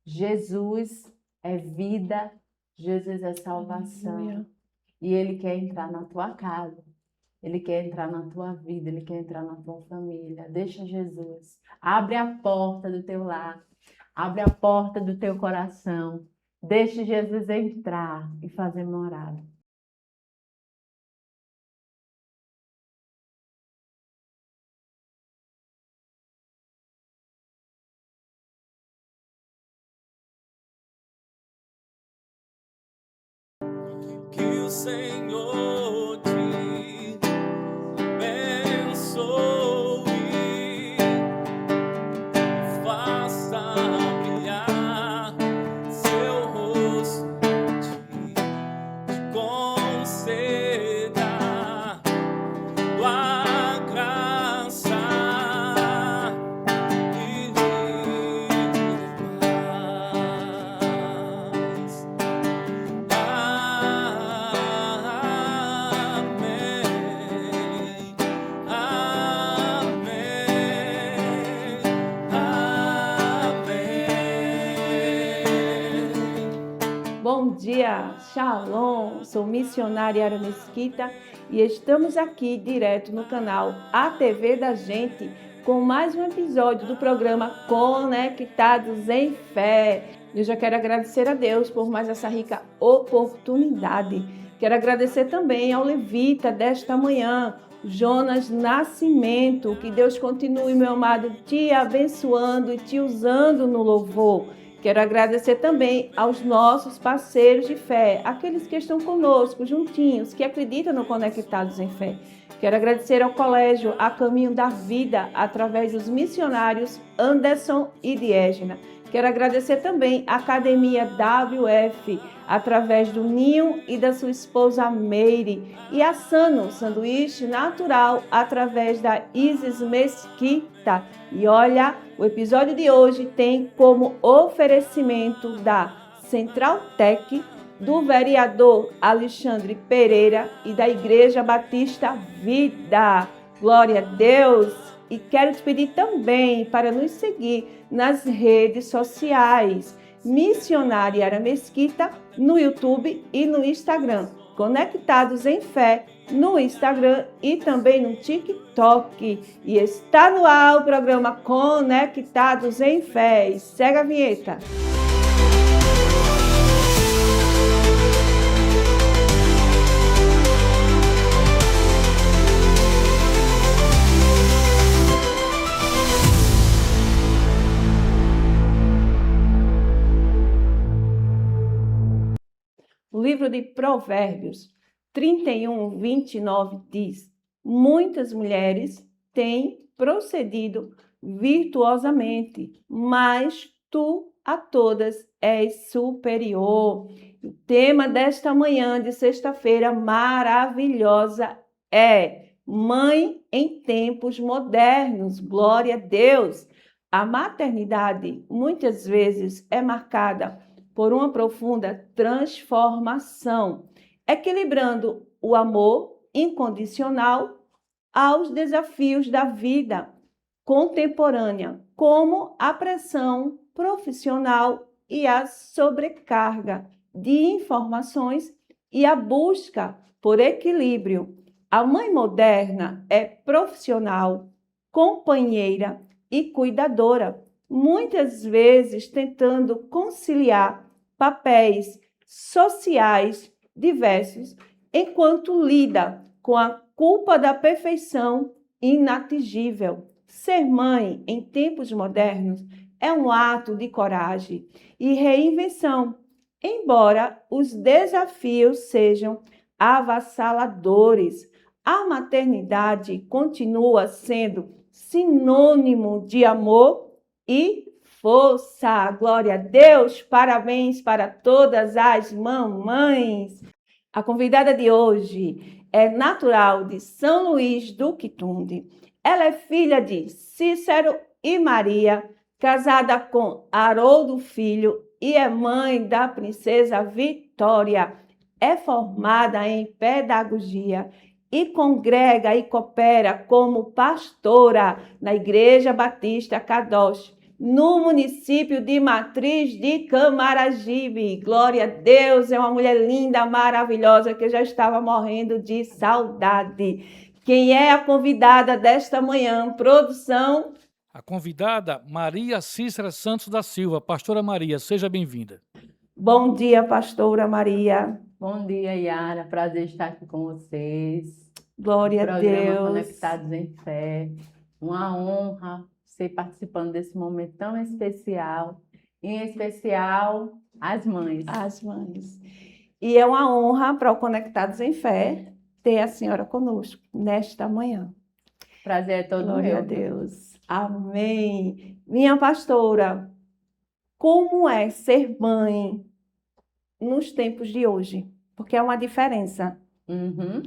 Jesus é vida, Jesus é salvação. Aleluia. E Ele quer entrar na tua casa, Ele quer entrar na tua vida, Ele quer entrar na tua família. Deixa Jesus. Abre a porta do teu lar, abre a porta do teu coração. Deixa Jesus entrar e fazer morada. Que o Senhor te abençoe, faça brilhar seu rosto, te conceda tua graça e paz. Bom dia, Shalom, sou missionária Yara Mesquita e estamos aqui direto no canal ATV da Gente com mais um episódio do programa Conectados em Fé. Eu já quero agradecer a Deus por mais essa rica oportunidade. Quero agradecer também ao levita desta manhã, Jonas Nascimento, que Deus continue, meu amado, te abençoando e te usando no louvor. Quero agradecer também aos nossos parceiros de fé, aqueles que estão conosco, juntinhos, que acreditam no Conectados em Fé. Quero agradecer ao Colégio A Caminho da Vida, através dos missionários Anderson e Diégena. Quero agradecer também à Academia WF, através do Ninho e da sua esposa Meire. E a Sano, sanduíche natural, através da Isis Mesquita. E olha, o episódio de hoje tem como oferecimento da Central Tech, do vereador Alexandre Pereira e da Igreja Batista Vida. Glória a Deus! E quero te pedir também para nos seguir nas redes sociais. Missionária Yara Mesquita no YouTube e no Instagram. Conectados em Fé no Instagram e também no TikTok. E está no ar o programa Conectados em Fé. E segue a vinheta. O livro de Provérbios 31, 29 diz: muitas mulheres têm procedido virtuosamente, mas tu a todas és superior. O tema desta manhã de sexta-feira maravilhosa é Mãe em tempos modernos. Glória a Deus! A maternidade muitas vezes é marcada por uma profunda transformação, equilibrando o amor incondicional aos desafios da vida contemporânea, como a pressão profissional e a sobrecarga de informações e a busca por equilíbrio. A mãe moderna é profissional, companheira e cuidadora, muitas vezes tentando conciliar papéis sociais diversos, enquanto lida com a culpa da perfeição inatingível. Ser mãe em tempos modernos é um ato de coragem e reinvenção, embora os desafios sejam avassaladores. A maternidade continua sendo sinônimo de amor e força. Glória a Deus, parabéns para todas as mamães. A convidada de hoje é natural de São Luís do Quitunde. Ela é filha de Cícero e Maria, casada com Haroldo Filho e é mãe da princesa Vitória. É formada em pedagogia e congrega e coopera como pastora na Igreja Batista Kadosh, no município de Matriz de Camaragibe. Glória a Deus, é uma mulher linda, maravilhosa, que eu já estava morrendo de saudade. Quem é a convidada desta manhã? Produção. A convidada, Maria Cícera Santos da Silva. Pastora Maria, seja bem-vinda. Bom dia, pastora Maria. Bom dia, Yara. Prazer estar aqui com vocês. Glória a Programa Deus. Conectados em Fé. Uma honra ser participando desse momento tão especial. Em especial, as mães. As mães. E é uma honra para o Conectados em Fé ter a senhora conosco nesta manhã. Prazer é todo Glória a meu. Deus. Amém. Minha pastora, como é ser mãe nos tempos de hoje? Porque é uma diferença, Uhum.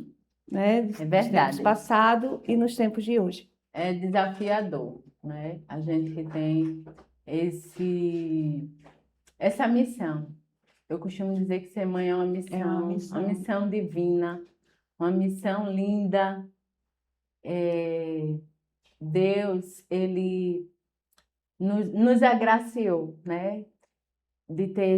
né? É verdade. Nos tempos passados e nos tempos de hoje. É desafiador, né? A gente que tem essa missão. Eu costumo dizer que ser mãe é uma missão. uma missão divina, uma missão linda. Deus, ele nos agraciou, né? De ter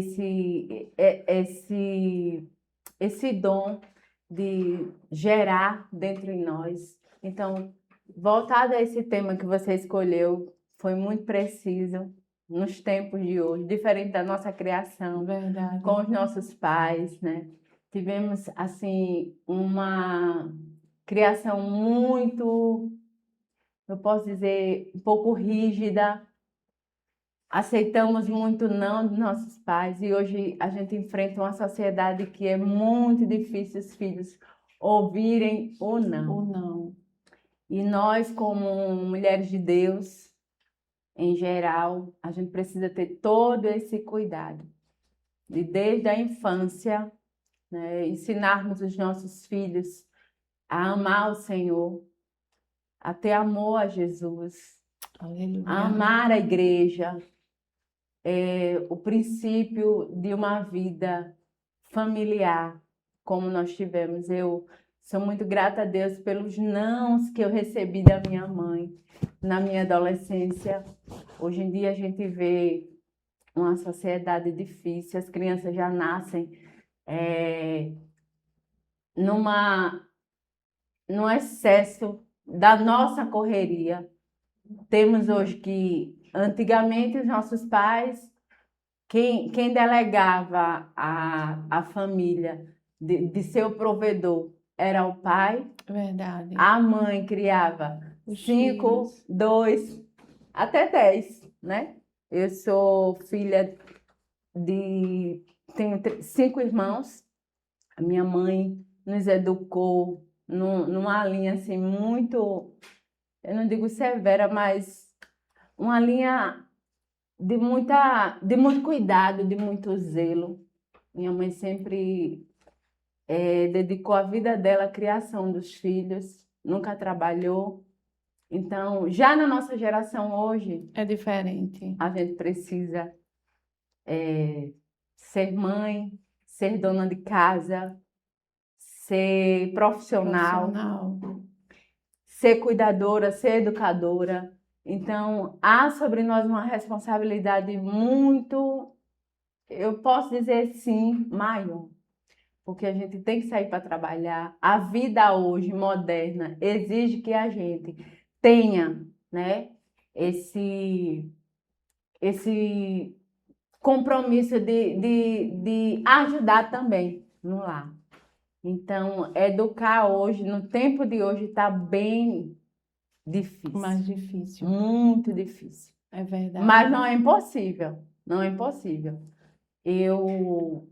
esse dom de gerar dentro de nós. Então, voltado a esse tema que você escolheu, foi muito preciso nos tempos de hoje, diferente da nossa criação Verdade. com os nossos pais, né? Tivemos, assim, uma criação muito, eu posso dizer, um pouco rígida. Aceitamos muito não dos nossos pais e hoje a gente enfrenta uma sociedade que é muito difícil os filhos ouvirem ou não. Ou não. E nós, como mulheres de Deus, em geral, a gente precisa ter todo esse cuidado. E desde a infância, né, ensinarmos os nossos filhos a amar o Senhor, a ter amor a Jesus, Aleluia. a amar a igreja, o princípio de uma vida familiar, como nós tivemos. Eu sou muito grata a Deus pelos nãos que eu recebi da minha mãe na minha adolescência. Hoje em dia a gente vê uma sociedade difícil, as crianças já nascem num excesso da nossa correria. Temos hoje que, antigamente, os nossos pais, quem delegava a família de ser o provedor era o pai, Verdade. a mãe criava Os 5, filhos. 2, até 10, né? Eu sou filha tenho 5 irmãos. A minha mãe nos educou numa linha assim muito, eu não digo severa, mas uma linha de muito cuidado, de muito zelo. Minha mãe sempre dedicou a vida dela à criação dos filhos, nunca trabalhou. Então, já na nossa geração hoje, É diferente. a gente precisa ser mãe, ser dona de casa, ser profissional, ser cuidadora, ser educadora. Então, há sobre nós uma responsabilidade muito, eu posso dizer sim, maior. Porque a gente tem que sair para trabalhar. A vida hoje, moderna, exige que a gente tenha, né, esse compromisso de ajudar também no lar. Então, educar hoje, no tempo de hoje, está bem difícil. Mais difícil. Muito difícil. É verdade. Mas não é impossível. Não é impossível. Eu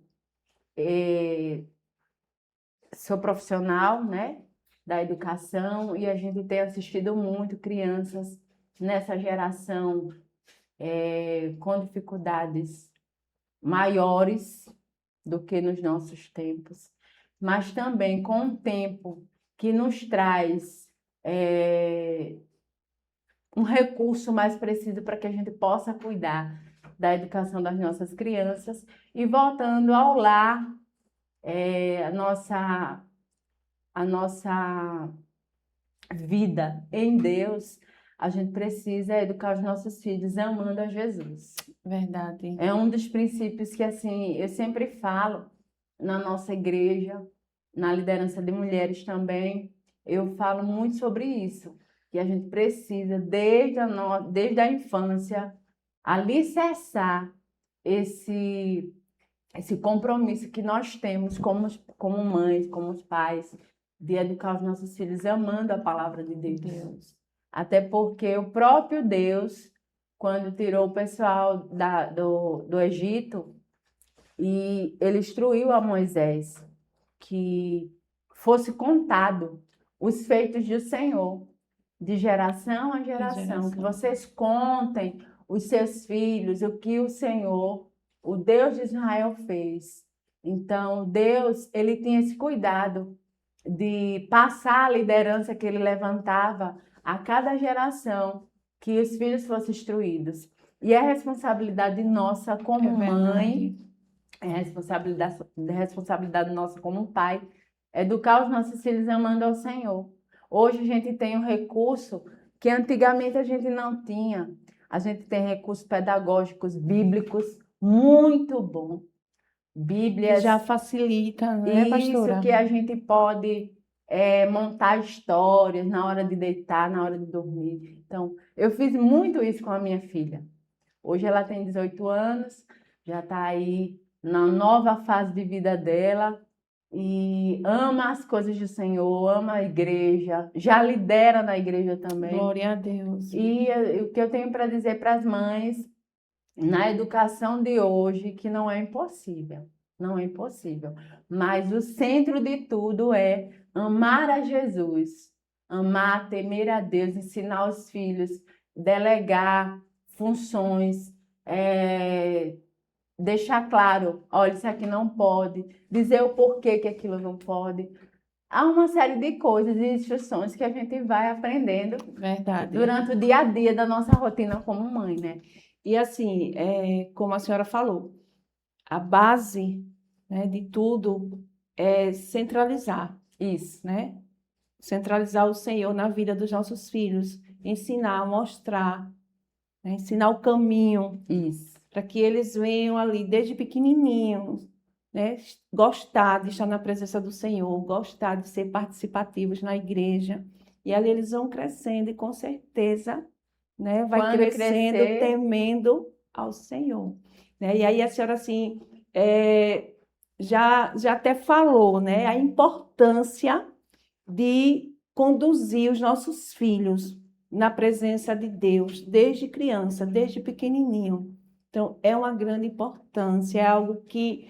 sou profissional, né, da educação e a gente tem assistido muito crianças nessa geração com dificuldades maiores do que nos nossos tempos, mas também com um tempo que nos traz um recurso mais preciso para que a gente possa cuidar da educação das nossas crianças. E voltando ao lar, a nossa vida em Deus, a gente precisa educar os nossos filhos amando a Jesus. Verdade. É um dos princípios que, assim, eu sempre falo na nossa igreja, na liderança de mulheres também, eu falo muito sobre isso, que a gente precisa, desde a infância, alicerçar esse compromisso que nós temos como mães, como pais, de educar os nossos filhos amando a palavra de Deus. Até porque o próprio Deus, quando tirou o pessoal do Egito, e ele instruiu a Moisés que fosse contado os feitos do Senhor, de geração a geração, que vocês contem os seus filhos, o que o Senhor, o Deus de Israel fez. Então, Deus, ele tinha esse cuidado de passar a liderança que ele levantava a cada geração, que os filhos fossem instruídos. E é responsabilidade nossa como mãe, é responsabilidade nossa como pai, educar os nossos filhos amando ao Senhor. Hoje a gente tem um recurso que antigamente a gente não tinha. A gente tem recursos pedagógicos bíblicos muito bom. Bíblias. Já facilita, né, pastora? Isso, que a gente pode montar histórias na hora de deitar, na hora de dormir. Então, eu fiz muito isso com a minha filha. Hoje ela tem 18 anos, já está aí na nova fase de vida dela e ama as coisas do Senhor, ama a igreja, já lidera na igreja também. Glória a Deus. E o que eu tenho para dizer para as mães, na educação de hoje, que não é impossível, não é impossível, mas o centro de tudo é amar a Jesus, amar, temer a Deus, ensinar os filhos, delegar funções, deixar claro, olha, isso aqui não pode, dizer o porquê que aquilo não pode. Há uma série de coisas e instruções que a gente vai aprendendo durante o dia a dia da nossa rotina como mãe, né? E assim, como a senhora falou, a base, né, de tudo é centralizar. Isso, né? Centralizar o Senhor na vida dos nossos filhos, ensinar, mostrar, né? Ensinar o caminho. Isso. Para que eles venham ali desde pequenininhos, né? Gostar de estar na presença do Senhor, gostar de ser participativos na igreja. E ali eles vão crescendo e com certeza, né, vai Quando crescendo crescer, temendo ao Senhor. Né? E aí a senhora assim, já até falou, né, a importância de conduzir os nossos filhos na presença de Deus desde criança, desde pequenininho. Então, é uma grande importância, é algo que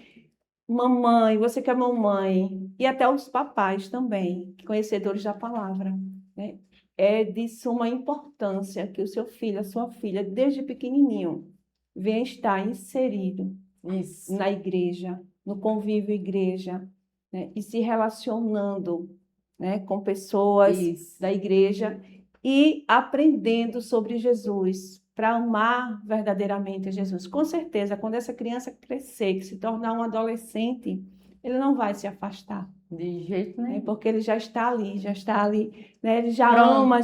mamãe, você que é mamãe, e até os papais também, conhecedores da palavra, né? É de suma importância que o seu filho, a sua filha, desde pequenininho, venha estar inserido na igreja, no convívio igreja, né? E se relacionando, né, com pessoas da igreja e aprendendo sobre Jesus, para amar verdadeiramente a Jesus. Com certeza, quando essa criança crescer, que se tornar um adolescente, ele não vai se afastar. De jeito nenhum. Porque ele já está ali, né? Ele já ama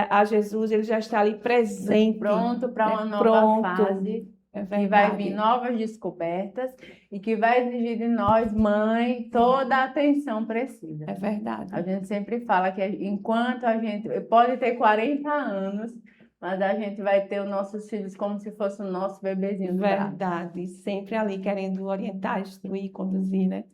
a Jesus, ele já está ali presente. Pronto para uma nova fase. Que vai vir novas descobertas e que vai exigir de nós, mãe, toda a atenção precisa. É verdade. A gente sempre fala que enquanto a gente pode ter 40 anos, mas a gente vai ter os nossos filhos como se fosse o nosso bebezinho. Verdade. Sempre ali querendo orientar, instruir, conduzir, né?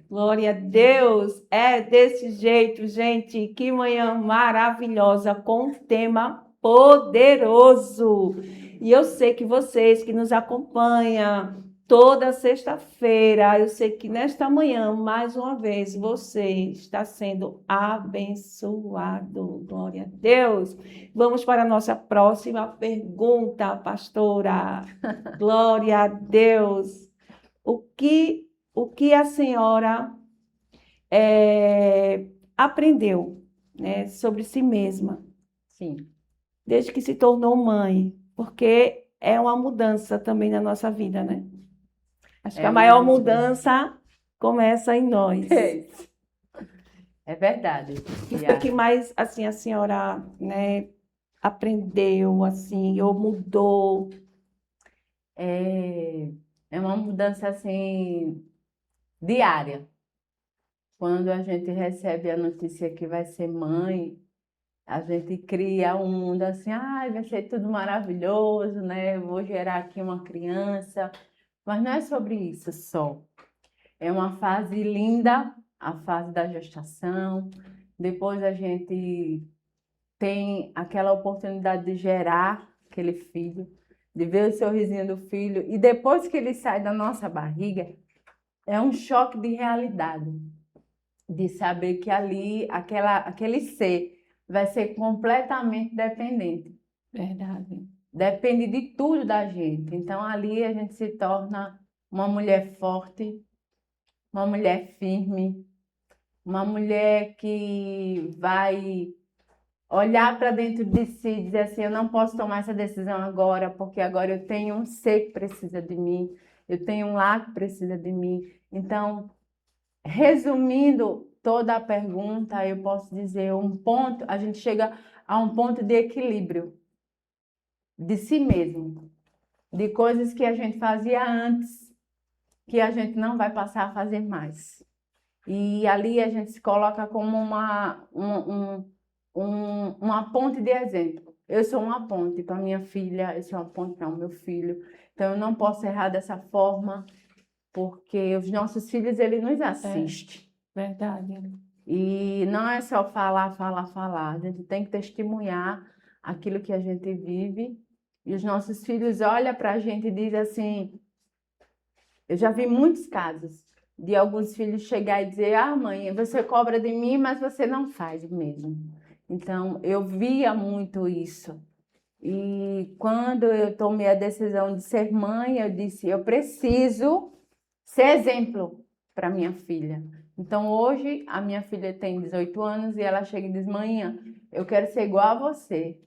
Glória a Deus. É desse jeito, gente. Que manhã maravilhosa com um tema poderoso. E eu sei que vocês que nos acompanham toda sexta-feira, eu sei que nesta manhã, mais uma vez, você está sendo abençoado. Glória a Deus. Vamos para a nossa próxima pergunta, pastora. Glória a Deus. O que a senhora aprendeu, né, sobre si mesma? Sim. Desde que se tornou mãe. Porque é uma mudança também na nossa vida, né? Acho que a maior mudança começa em nós. É verdade. O que foi que mais, assim, a senhora, né, aprendeu, assim, ou mudou? É uma mudança assim diária. Quando a gente recebe a notícia que vai ser mãe, a gente cria um mundo assim, vai ser tudo maravilhoso, né? Eu vou gerar aqui uma criança. Mas não é sobre isso só. É uma fase linda, a fase da gestação. Depois a gente tem aquela oportunidade de gerar aquele filho, de ver o sorrisinho do filho. E depois que ele sai da nossa barriga, é um choque de realidade, de saber que ali, aquele ser vai ser completamente dependente. Verdade. Depende de tudo da gente. Então, ali a gente se torna uma mulher forte, uma mulher firme, uma mulher que vai olhar para dentro de si e dizer assim: eu não posso tomar essa decisão agora, porque agora eu tenho um ser que precisa de mim, eu tenho um lar que precisa de mim. Então, resumindo toda a pergunta, eu posso dizer a gente chega a um ponto de equilíbrio de si mesmo, de coisas que a gente fazia antes, que a gente não vai passar a fazer mais. E ali a gente se coloca como uma ponte de exemplo. Eu sou uma ponte para minha filha, eu sou uma ponte para o meu filho. Então eu não posso errar dessa forma, porque os nossos filhos, eles nos assistem. Verdade. E não é só falar, falar, falar. A gente tem que testemunhar aquilo que a gente vive. E os nossos filhos olham para a gente e dizem assim... Eu já vi muitos casos de alguns filhos chegar e dizer: mãe, você cobra de mim, mas você não faz mesmo. Então, eu via muito isso. E quando eu tomei a decisão de ser mãe, eu disse: eu preciso ser exemplo para minha filha. Então, hoje, a minha filha tem 18 anos e ela chega e diz: mãe, eu quero ser igual a você.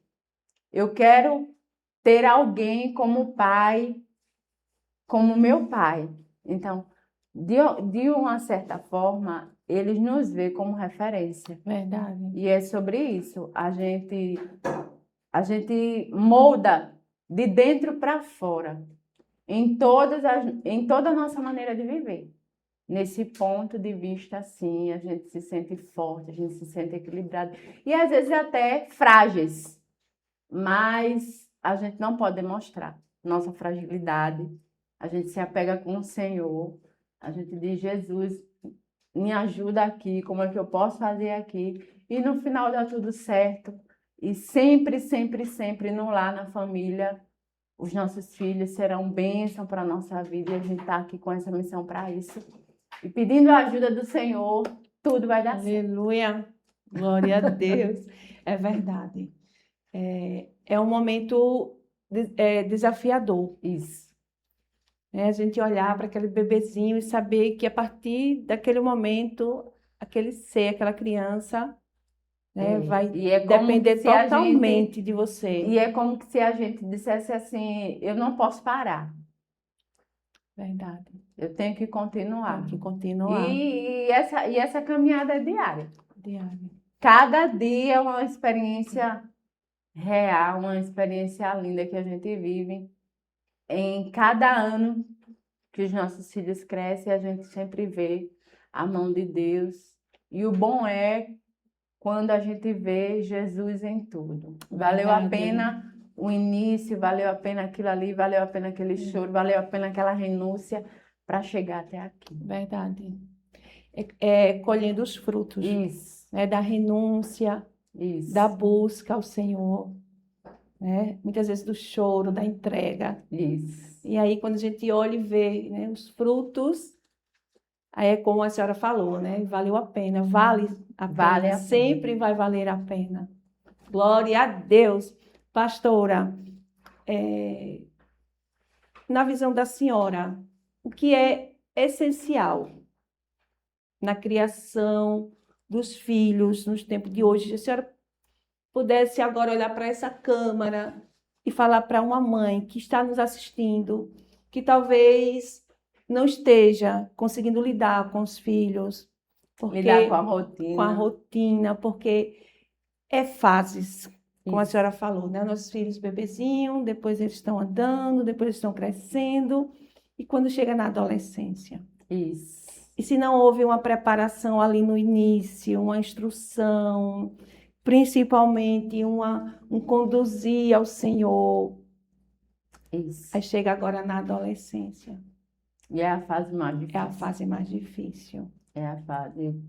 Eu quero ter alguém como pai, como meu pai. Então, de uma certa forma, eles nos veem como referência. Verdade. E é sobre isso. A gente molda de dentro para fora, em toda a nossa maneira de viver. Nesse ponto de vista, assim, a gente se sente forte, a gente se sente equilibrado. E às vezes até frágeis. Mas a gente não pode demonstrar nossa fragilidade. A gente se apega com o Senhor. A gente diz: Jesus, me ajuda aqui, como é que eu posso fazer aqui? E no final dá tudo certo. E sempre, sempre, sempre no lar, na família, os nossos filhos serão bênção para a nossa vida. E a gente está aqui com essa missão para isso. E pedindo a ajuda do Senhor, tudo vai dar certo. Aleluia. Glória a Deus. É verdade. É um momento desafiador. Isso. A gente olhar para aquele bebezinho e saber que a partir daquele momento, aquele ser, aquela criança, vai E é como depender se a totalmente de você. E é como se a gente dissesse assim: eu não posso parar, Verdade. eu tenho que continuar. Tem que continuar. E essa caminhada é diária. Diário. Cada dia é uma experiência real, uma experiência linda que a gente vive. Em cada ano que os nossos filhos crescem, a gente sempre vê a mão de Deus. E o bom é quando a gente vê Jesus em tudo. Valeu a Verdade. pena o início, valeu a pena aquilo ali, valeu a pena aquele choro, valeu a pena aquela renúncia para chegar até aqui. Verdade. Colhendo os frutos, Isso, da renúncia, isso. da busca ao Senhor, muitas vezes do choro, da entrega. Isso. E aí, quando a gente olha e vê, os frutos, aí é como a senhora falou, valeu a pena, vale a Vale pena, a sempre pena. vai valer a pena. Glória a Deus. Pastora, na visão da senhora, o que é essencial na criação dos filhos nos tempos de hoje? Se a senhora pudesse agora olhar para essa câmara e falar para uma mãe que está nos assistindo, que talvez não esteja conseguindo lidar com os filhos, Lidar com a rotina. porque é fases. como a Isso. senhora falou, né? Nossos filhos bebezinhos, depois eles estão andando, depois eles estão crescendo, e quando chega na adolescência. Isso. E se não houve uma preparação ali no início, uma instrução, principalmente um conduzir ao Senhor, Isso. aí chega agora na adolescência, E é a fase mais é a difícil. fase mais difícil. É a fase.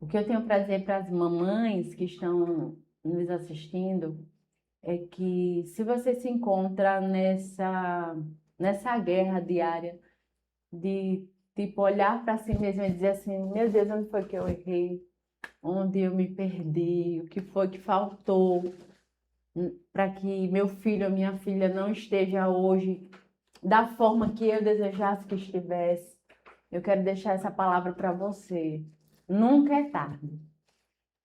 O que eu tenho para dizer para as mamães que estão nos assistindo é que se você se encontra nessa guerra diária de tipo olhar para si mesmo e dizer assim, meu Deus, onde foi que eu errei? Onde eu me perdi? O que foi que faltou para que meu filho ou minha filha não esteja hoje da forma que eu desejasse que estivesse? Eu quero deixar essa palavra para você. Nunca é tarde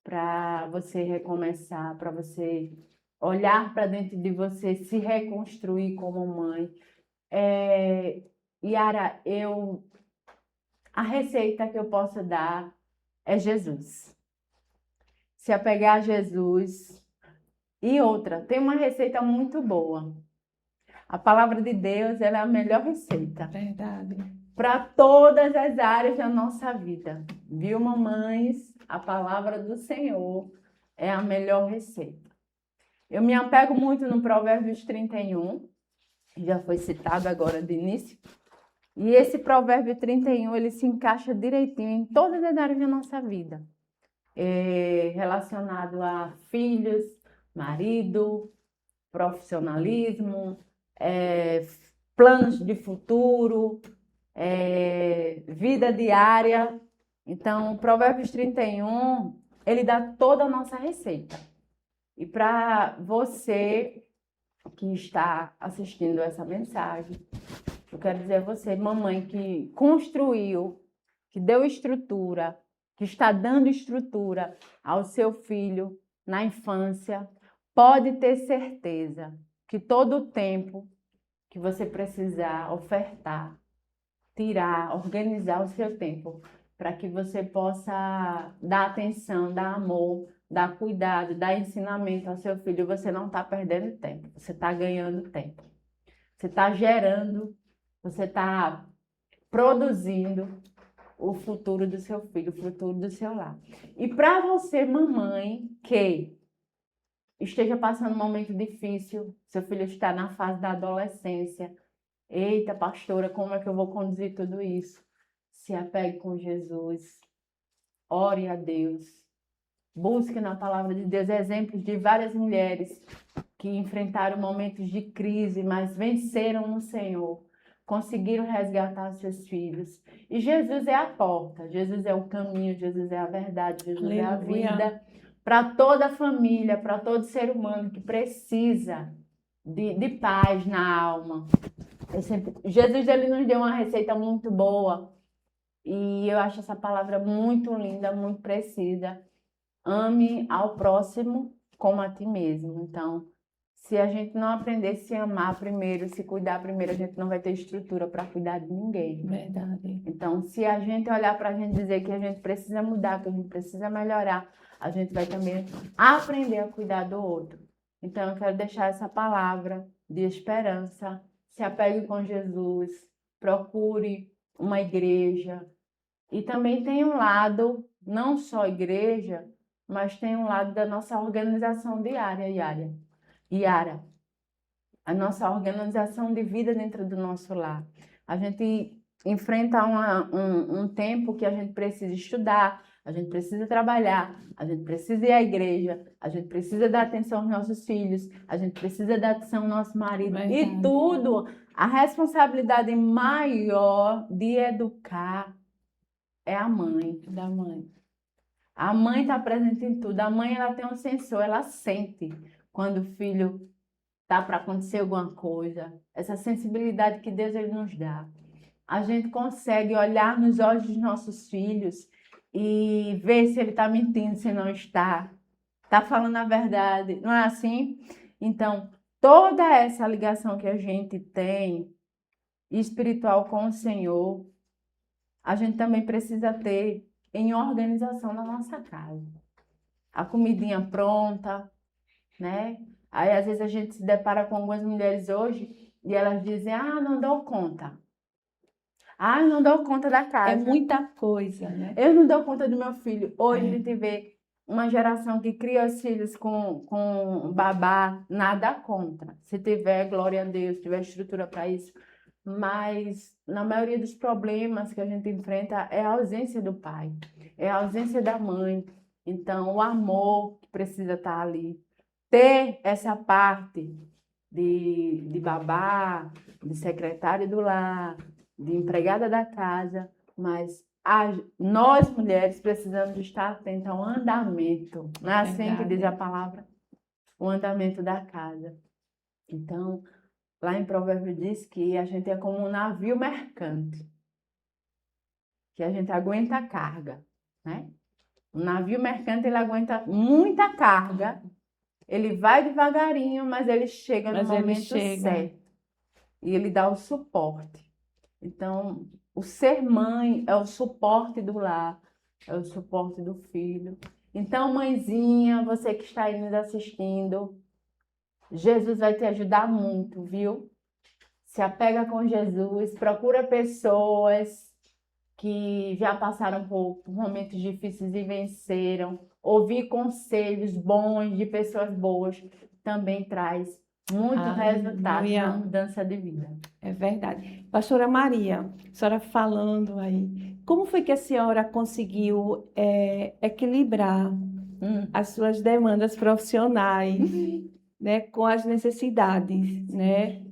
para você recomeçar, para você olhar para dentro de você, se reconstruir como mãe. Yara, a receita que eu posso dar é Jesus. Se apegar a Jesus. E outra, tem uma receita muito boa. A palavra de Deus, ela é a melhor receita Verdade. para todas as áreas da nossa vida. Viu, mamães? A palavra do Senhor é a melhor receita. Eu me apego muito no Provérbios 31, que já foi citado agora de início. E esse Provérbio 31, ele se encaixa direitinho em todas as áreas da nossa vida. Relacionado a filhos, marido, profissionalismo, planos de futuro, vida diária. Então, Provérbios 31, ele dá toda a nossa receita. E para você que está assistindo essa mensagem, eu quero dizer a você, mamãe, que construiu, que deu estrutura, que está dando estrutura ao seu filho na infância, pode ter certeza que todo o tempo que você precisar ofertar, tirar, organizar o seu tempo, para que você possa dar atenção, dar amor, dar cuidado, dar ensinamento ao seu filho, você não está perdendo tempo, você está ganhando tempo. Você está gerando, você está produzindo o futuro do seu filho, o futuro do seu lar. E para você, mamãe, que esteja passando um momento difícil, seu filho está na fase da adolescência, eita, pastora, como é que eu vou conduzir tudo isso? Se apegue com Jesus, ore a Deus, busque na palavra de Deus exemplos de várias mulheres que enfrentaram momentos de crise, mas venceram no Senhor, conseguiram resgatar seus filhos. E Jesus é a porta, Jesus é o caminho, Jesus é a verdade, Jesus é a Aleluia. vida para toda a família, para todo ser humano que precisa de paz na alma. Jesus, ele nos deu uma receita muito boa e eu acho essa palavra muito linda, muito precisa. Ame ao próximo como a ti mesmo. Então, se a gente não aprender a se amar primeiro, se cuidar primeiro, a gente não vai ter estrutura para cuidar de ninguém. Verdade. Então, se a gente olhar para a gente dizer que a gente precisa mudar, que a gente precisa melhorar, a gente vai também aprender a cuidar do outro. Então, eu quero deixar essa palavra de esperança. Se apegue com Jesus, procure uma igreja. E também tem um lado, não só igreja, mas tem um lado da nossa organização diária, Yara. A nossa organização de vida dentro do nosso lar. A gente enfrenta um tempo que a gente precisa estudar, a gente precisa trabalhar, a gente precisa ir à igreja, a gente precisa dar atenção aos nossos filhos, a gente precisa dar atenção ao nosso marido. Verdade. E tudo, a responsabilidade maior de educar é a mãe. Da mãe. A mãe está presente em tudo. A mãe, ela tem um sensor, ela sente quando o filho tá para acontecer alguma coisa. Essa sensibilidade que Deus ele nos dá. A gente consegue olhar nos olhos dos nossos filhos e ver se ele está mentindo, se não está. Está falando a verdade. Não é assim? Então, toda essa ligação que a gente tem espiritual com o Senhor, a gente também precisa ter em organização na nossa casa. A comidinha pronta, né? Aí, às vezes, a gente se depara com algumas mulheres hoje e elas dizem, não dou conta. Não dou conta da casa. É muita coisa, né? Eu não dou conta do meu filho. Hoje a gente vê uma geração que cria os filhos com babá, nada contra. Se tiver, glória a Deus, se tiver estrutura para isso. Mas na maioria dos problemas que a gente enfrenta é a ausência do pai, é a ausência da mãe. Então, o amor precisa estar ali. Ter essa parte de babá, de secretária do lar, de empregada da casa, mas nós mulheres precisamos estar atentas ao andamento, não é assim que Verdade. diz a palavra? O andamento da casa. Então, lá em Provérbios diz que a gente é como um navio mercante, que a gente aguenta a carga, né? Um navio mercante, ele aguenta muita carga, ele vai devagarinho, mas ele chega no Mas ele momento chega. certo. E ele dá o suporte. Então, o ser mãe é o suporte do lar, é o suporte do filho. Então, mãezinha, você que está aí nos assistindo, Jesus vai te ajudar muito, viu? Se apega com Jesus, procura pessoas que já passaram por momentos difíceis e venceram. Ouvir conselhos bons de pessoas boas também traz muito resultado Aleluia. na mudança de vida. É verdade. Pastora Maria, a senhora falando aí, como foi que a senhora conseguiu equilibrar as suas demandas profissionais, né, com as necessidades, né,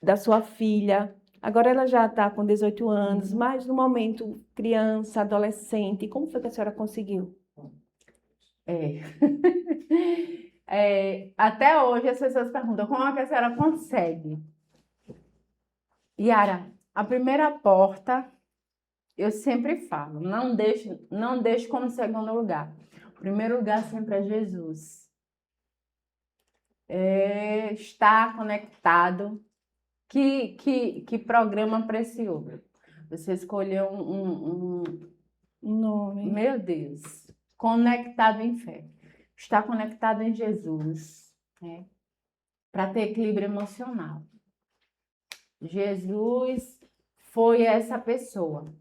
da sua filha? Agora ela já está com 18 anos, mas no momento criança, adolescente, como foi que a senhora conseguiu? Até hoje as pessoas perguntam como é que a senhora consegue. Yara, a primeira porta, eu sempre falo, não deixe como segundo lugar. O primeiro lugar sempre é Jesus. Estar conectado. Que programa precioso. Você escolheu um nome. Meu Deus, conectado em fé. Estar conectado em Jesus, né? Para ter equilíbrio emocional. Jesus foi essa pessoa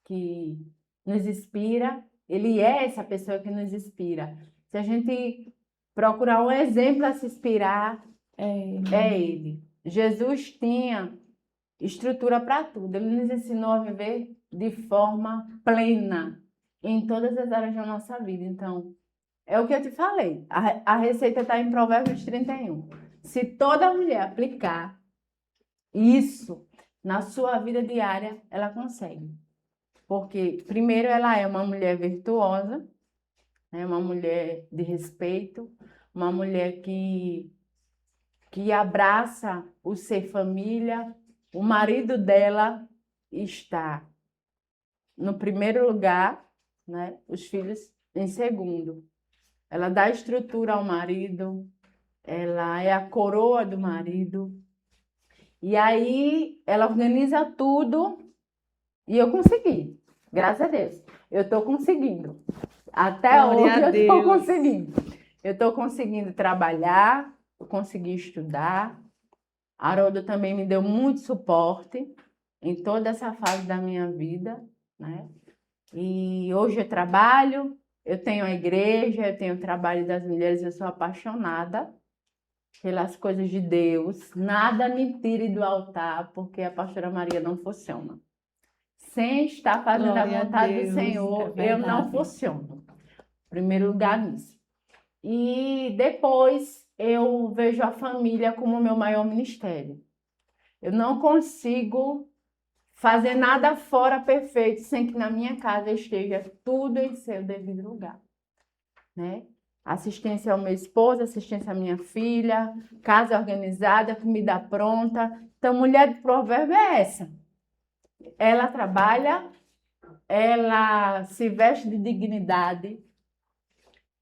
que nos inspira, ele é essa pessoa que nos inspira. Se a gente procurar um exemplo a se inspirar, é ele. Jesus tinha estrutura para tudo, ele nos ensinou a viver de forma plena em todas as áreas da nossa vida. Então, é o que eu te falei, a receita está em Provérbios 31. Se toda mulher aplicar isso na sua vida diária, ela consegue. Porque, primeiro, ela é uma mulher virtuosa, né? Uma mulher de respeito, uma mulher que abraça o ser família. O marido dela está no primeiro lugar, né? Os filhos em segundo. Ela dá estrutura ao marido, ela é a coroa do marido. E aí ela organiza tudo e eu consegui, graças a Deus. Eu estou conseguindo. Até Glória hoje a eu estou Deus. conseguindo. Eu estou conseguindo trabalhar, eu consegui estudar. Haroldo também me deu muito suporte em toda essa fase da minha vida, né? E hoje eu trabalho, eu tenho a igreja, eu tenho o trabalho das mulheres, eu sou apaixonada pelas coisas de Deus. Nada me tire do altar, porque a pastora Maria não funciona. Sem estar fazendo Glória a a vontade Deus, do Senhor, é eu não verdade. funciono. Primeiro lugar nisso. E depois eu vejo a família como o meu maior ministério. Eu não consigo fazer nada fora perfeito sem que na minha casa esteja tudo em seu devido lugar, né? Assistência ao meu esposo, assistência à minha filha, casa organizada, comida pronta. Então, mulher de provérbio é essa. Ela trabalha, ela se veste de dignidade,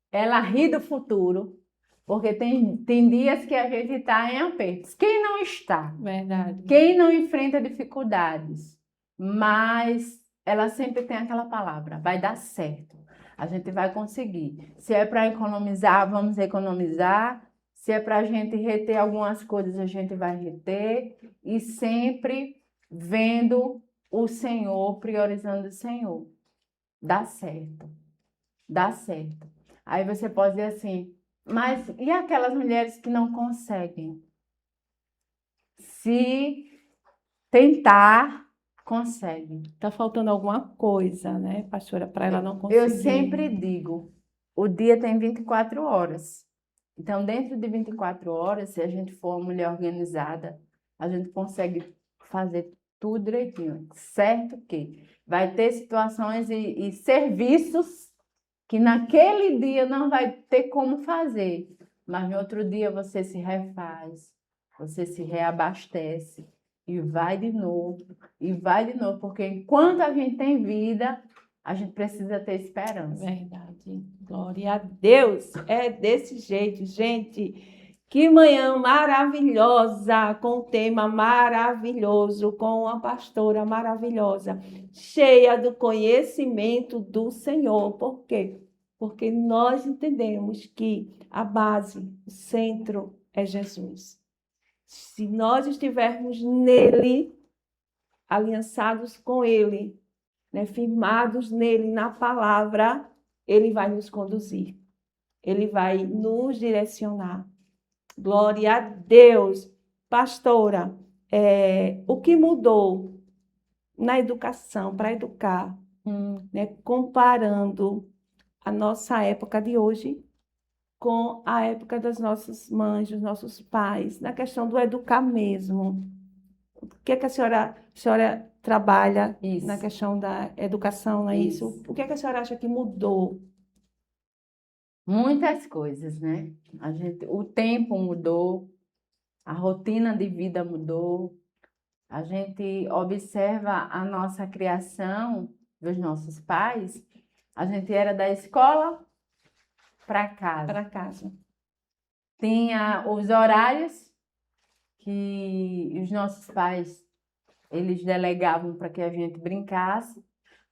ela ri do futuro, porque tem dias que a gente está em apertos. Quem não está? Verdade. Quem não enfrenta dificuldades? Mas ela sempre tem aquela palavra, vai dar certo. A gente vai conseguir. Se é para economizar, vamos economizar. Se é para a gente reter algumas coisas, a gente vai reter. E sempre vendo o Senhor, priorizando o Senhor. Dá certo. Dá certo. Aí você pode dizer assim, mas e aquelas mulheres que não conseguem? Se tentar, consegue. Está faltando alguma coisa, né, pastora, para ela não conseguir. Eu sempre digo, o dia tem 24 horas. Então, dentro de 24 horas, se a gente for uma mulher organizada, a gente consegue fazer tudo direitinho. Certo que vai ter situações e serviços que naquele dia não vai ter como fazer, mas no outro dia você se refaz, você se reabastece e vai de novo, porque enquanto a gente tem vida, a gente precisa ter esperança. Verdade. Glória a Deus. É desse jeito, gente. Que manhã maravilhosa, com um tema maravilhoso, com uma pastora maravilhosa, cheia do conhecimento do Senhor. Por quê? Porque nós entendemos que a base, o centro é Jesus. Se nós estivermos nele, aliançados com ele, né, firmados nele, na palavra, ele vai nos conduzir. Ele vai nos direcionar. Glória a Deus. Pastora, o que mudou na educação, para educar, né, comparando a nossa época de hoje com a época das nossas mães, dos nossos pais, na questão do educar mesmo? O que é que a senhora trabalha Isso. na questão da educação, não é isso? Isso. O que é que a senhora acha que mudou? Muitas coisas, né? O tempo mudou, a rotina de vida mudou. A gente observa a nossa criação dos nossos pais. A gente era da escola para casa. Para casa. Tinha os horários que os nossos pais eles delegavam para que a gente brincasse,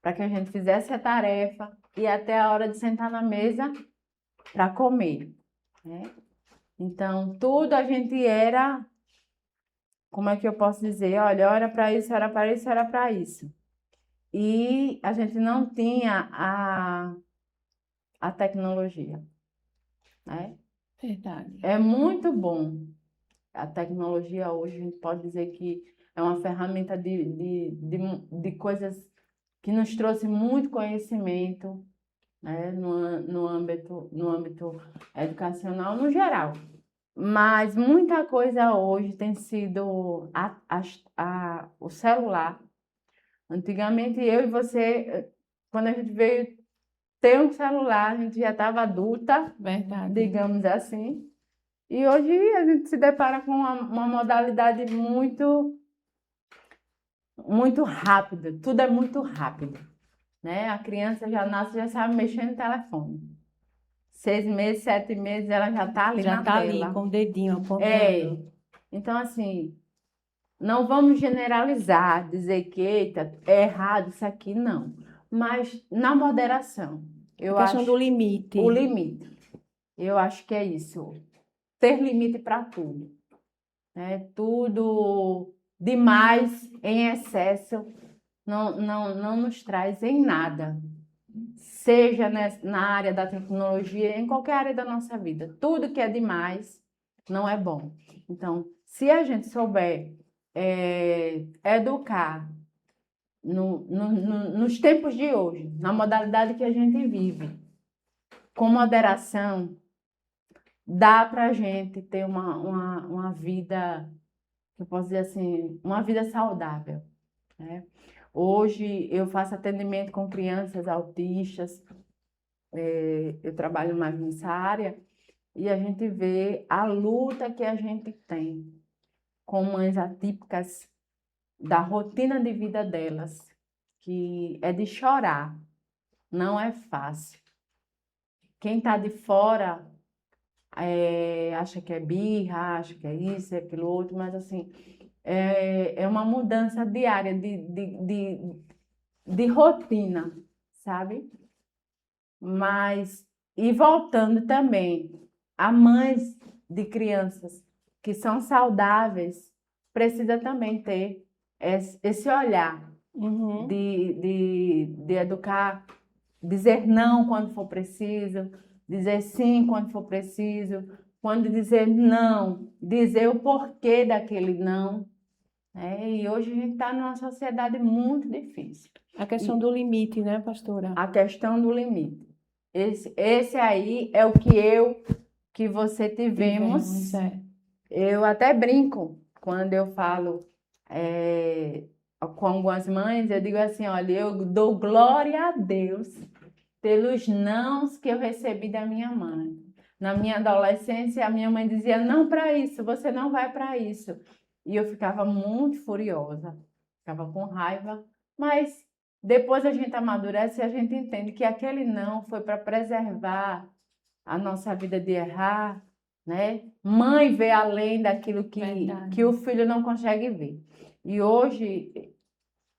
para que a gente fizesse a tarefa e até a hora de sentar na mesa para comer, né? Então, tudo a gente era, como é que eu posso dizer? Olha, era para isso, era para isso, era para isso. E a gente não tinha a tecnologia, né? Verdade. É muito bom. A tecnologia hoje, a gente pode dizer que é uma ferramenta de coisas que nos trouxe muito conhecimento, né, no âmbito educacional no geral. Mas muita coisa hoje tem sido o celular. Antigamente, eu e você, quando a gente veio ter um celular, a gente já estava adulta, Verdade. digamos assim. E hoje a gente se depara com uma modalidade muito rápida, tudo é muito rápido, né? A criança já nasce, já sabe mexer no telefone. 6 meses, 7 meses, ela já está ali Já na está tela. ali com o dedinho apontando. É. Então, assim, não vamos generalizar, dizer que eita, é errado isso aqui, não. Mas na moderação. Eu A questão acho do limite. o limite. Eu acho que é isso. Ter limite para tudo, né? Tudo demais, em excesso, não nos traz em nada. Seja na área da tecnologia, em qualquer área da nossa vida. Tudo que é demais não é bom. Então, se a gente souber educar nos tempos de hoje, na modalidade que a gente vive, com moderação, dá para a gente ter uma vida, eu posso dizer assim, uma vida saudável, né? Hoje eu faço atendimento com crianças autistas, eu trabalho mais nessa área, e a gente vê a luta que a gente tem com mães atípicas, da rotina de vida delas, que é de chorar, não é fácil. Quem está de fora acha que é birra, acha que é isso, é aquilo outro, mas assim, é uma mudança diária de rotina, sabe? Mas, e voltando também, a mães de crianças que são saudáveis, precisa também ter esse olhar Uhum. de educar, dizer não quando for preciso, dizer sim quando for preciso, quando dizer não, dizer o porquê daquele não, né? E hoje a gente está numa sociedade muito difícil. A questão E do limite, né, pastora? a questão do limite. Esse aí é o que você tivemos. É. Eu até brinco quando eu falo com algumas mães, eu digo assim, olha, eu dou glória a Deus pelos nãos que eu recebi da minha mãe. Na minha adolescência, a minha mãe dizia, não para isso, você não vai para isso. E eu ficava muito furiosa, ficava com raiva, mas depois a gente amadurece e a gente entende que aquele não foi para preservar a nossa vida de errar, né? Mãe vê além daquilo Verdade. que o filho não consegue ver. E hoje,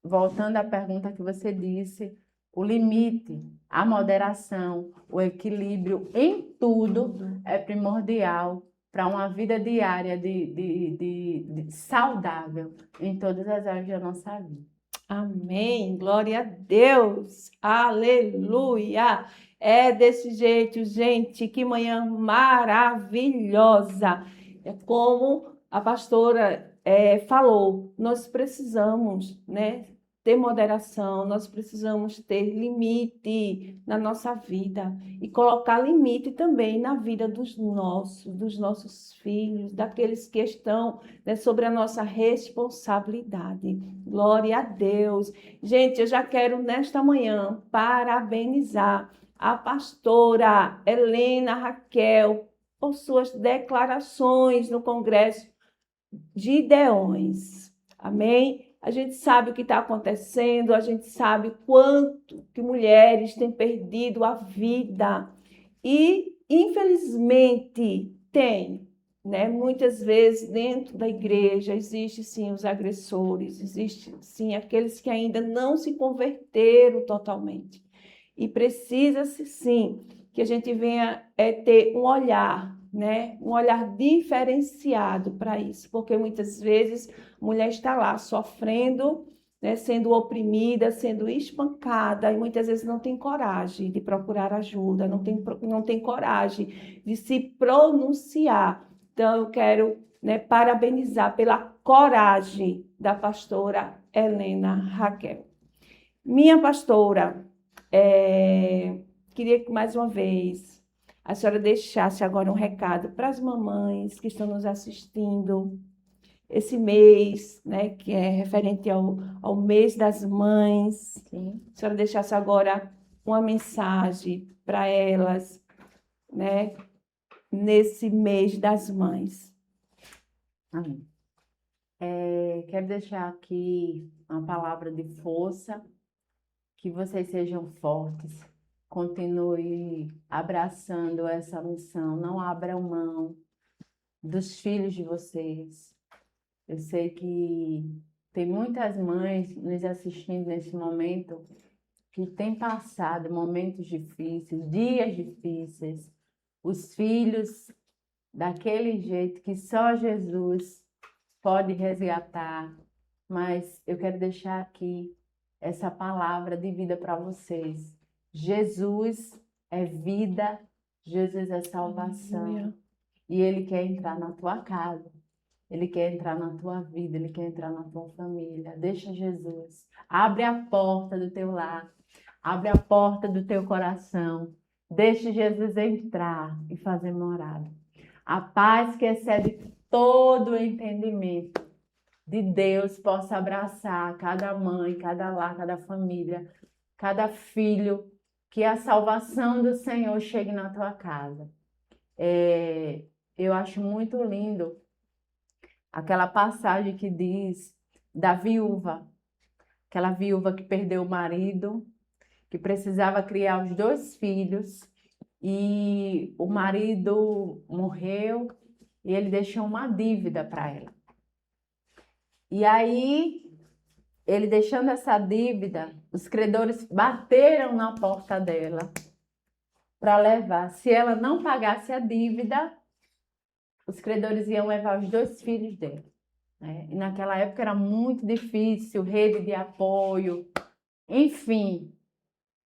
voltando à pergunta que você disse, o limite, a moderação, o equilíbrio em tudo é primordial para uma vida diária de saudável em todas as áreas da nossa vida. Amém. Glória a Deus. Aleluia. É desse jeito, gente. Que manhã maravilhosa. É como a pastora falou, nós precisamos, né, ter moderação, nós precisamos ter limite na nossa vida e colocar limite também na vida dos nossos filhos, daqueles que estão, né, sobre a nossa responsabilidade. Glória a Deus. Gente, eu já quero nesta manhã parabenizar a pastora Helena Raquel por suas declarações no Congresso de Ideões. Amém? A gente sabe o que está acontecendo, a gente sabe quanto que mulheres têm perdido a vida e, infelizmente, tem. Né? Muitas vezes dentro da igreja existe sim os agressores, existe sim aqueles que ainda não se converteram totalmente. E precisa-se sim que a gente venha ter um olhar, né? Um olhar diferenciado para isso, porque muitas vezes a mulher está lá sofrendo, né? Sendo oprimida, sendo espancada, e muitas vezes não tem coragem de procurar ajuda, não tem coragem de se pronunciar. Então, eu quero, né, parabenizar pela coragem da pastora Helena Raquel. Minha pastora, queria que mais uma vez a senhora deixasse agora um recado para as mamães que estão nos assistindo esse mês, né, que é referente ao mês das mães. Sim. A senhora deixasse agora uma mensagem para elas, né, nesse mês das mães. Amém. Quero deixar aqui uma palavra de força, que vocês sejam fortes, continue abraçando essa missão, não abram mão dos filhos de vocês. Eu sei que tem muitas mães nos assistindo nesse momento que têm passado momentos difíceis, dias difíceis, os filhos daquele jeito que só Jesus pode resgatar, mas eu quero deixar aqui essa palavra de vida para vocês. Jesus é vida, Jesus é salvação. Aleluia. E Ele quer entrar na tua casa, Ele quer entrar na tua vida, Ele quer entrar na tua família. Deixa Jesus. Abre a porta do teu lar, abre a porta do teu coração. Deixa Jesus entrar e fazer morada. A paz que excede todo o entendimento de Deus possa abraçar cada mãe, cada lar, cada família, cada filho, que a salvação do Senhor chegue na tua casa. Eu acho muito lindo aquela passagem que diz da viúva, aquela viúva que perdeu o marido, que precisava criar os 2 filhos, e o marido morreu e ele deixou uma dívida para ela. E aí, ele deixando essa dívida, os credores bateram na porta dela para levar. Se ela não pagasse a dívida, os credores iam levar os 2 filhos dela, né? E naquela época era muito difícil, rede de apoio, enfim.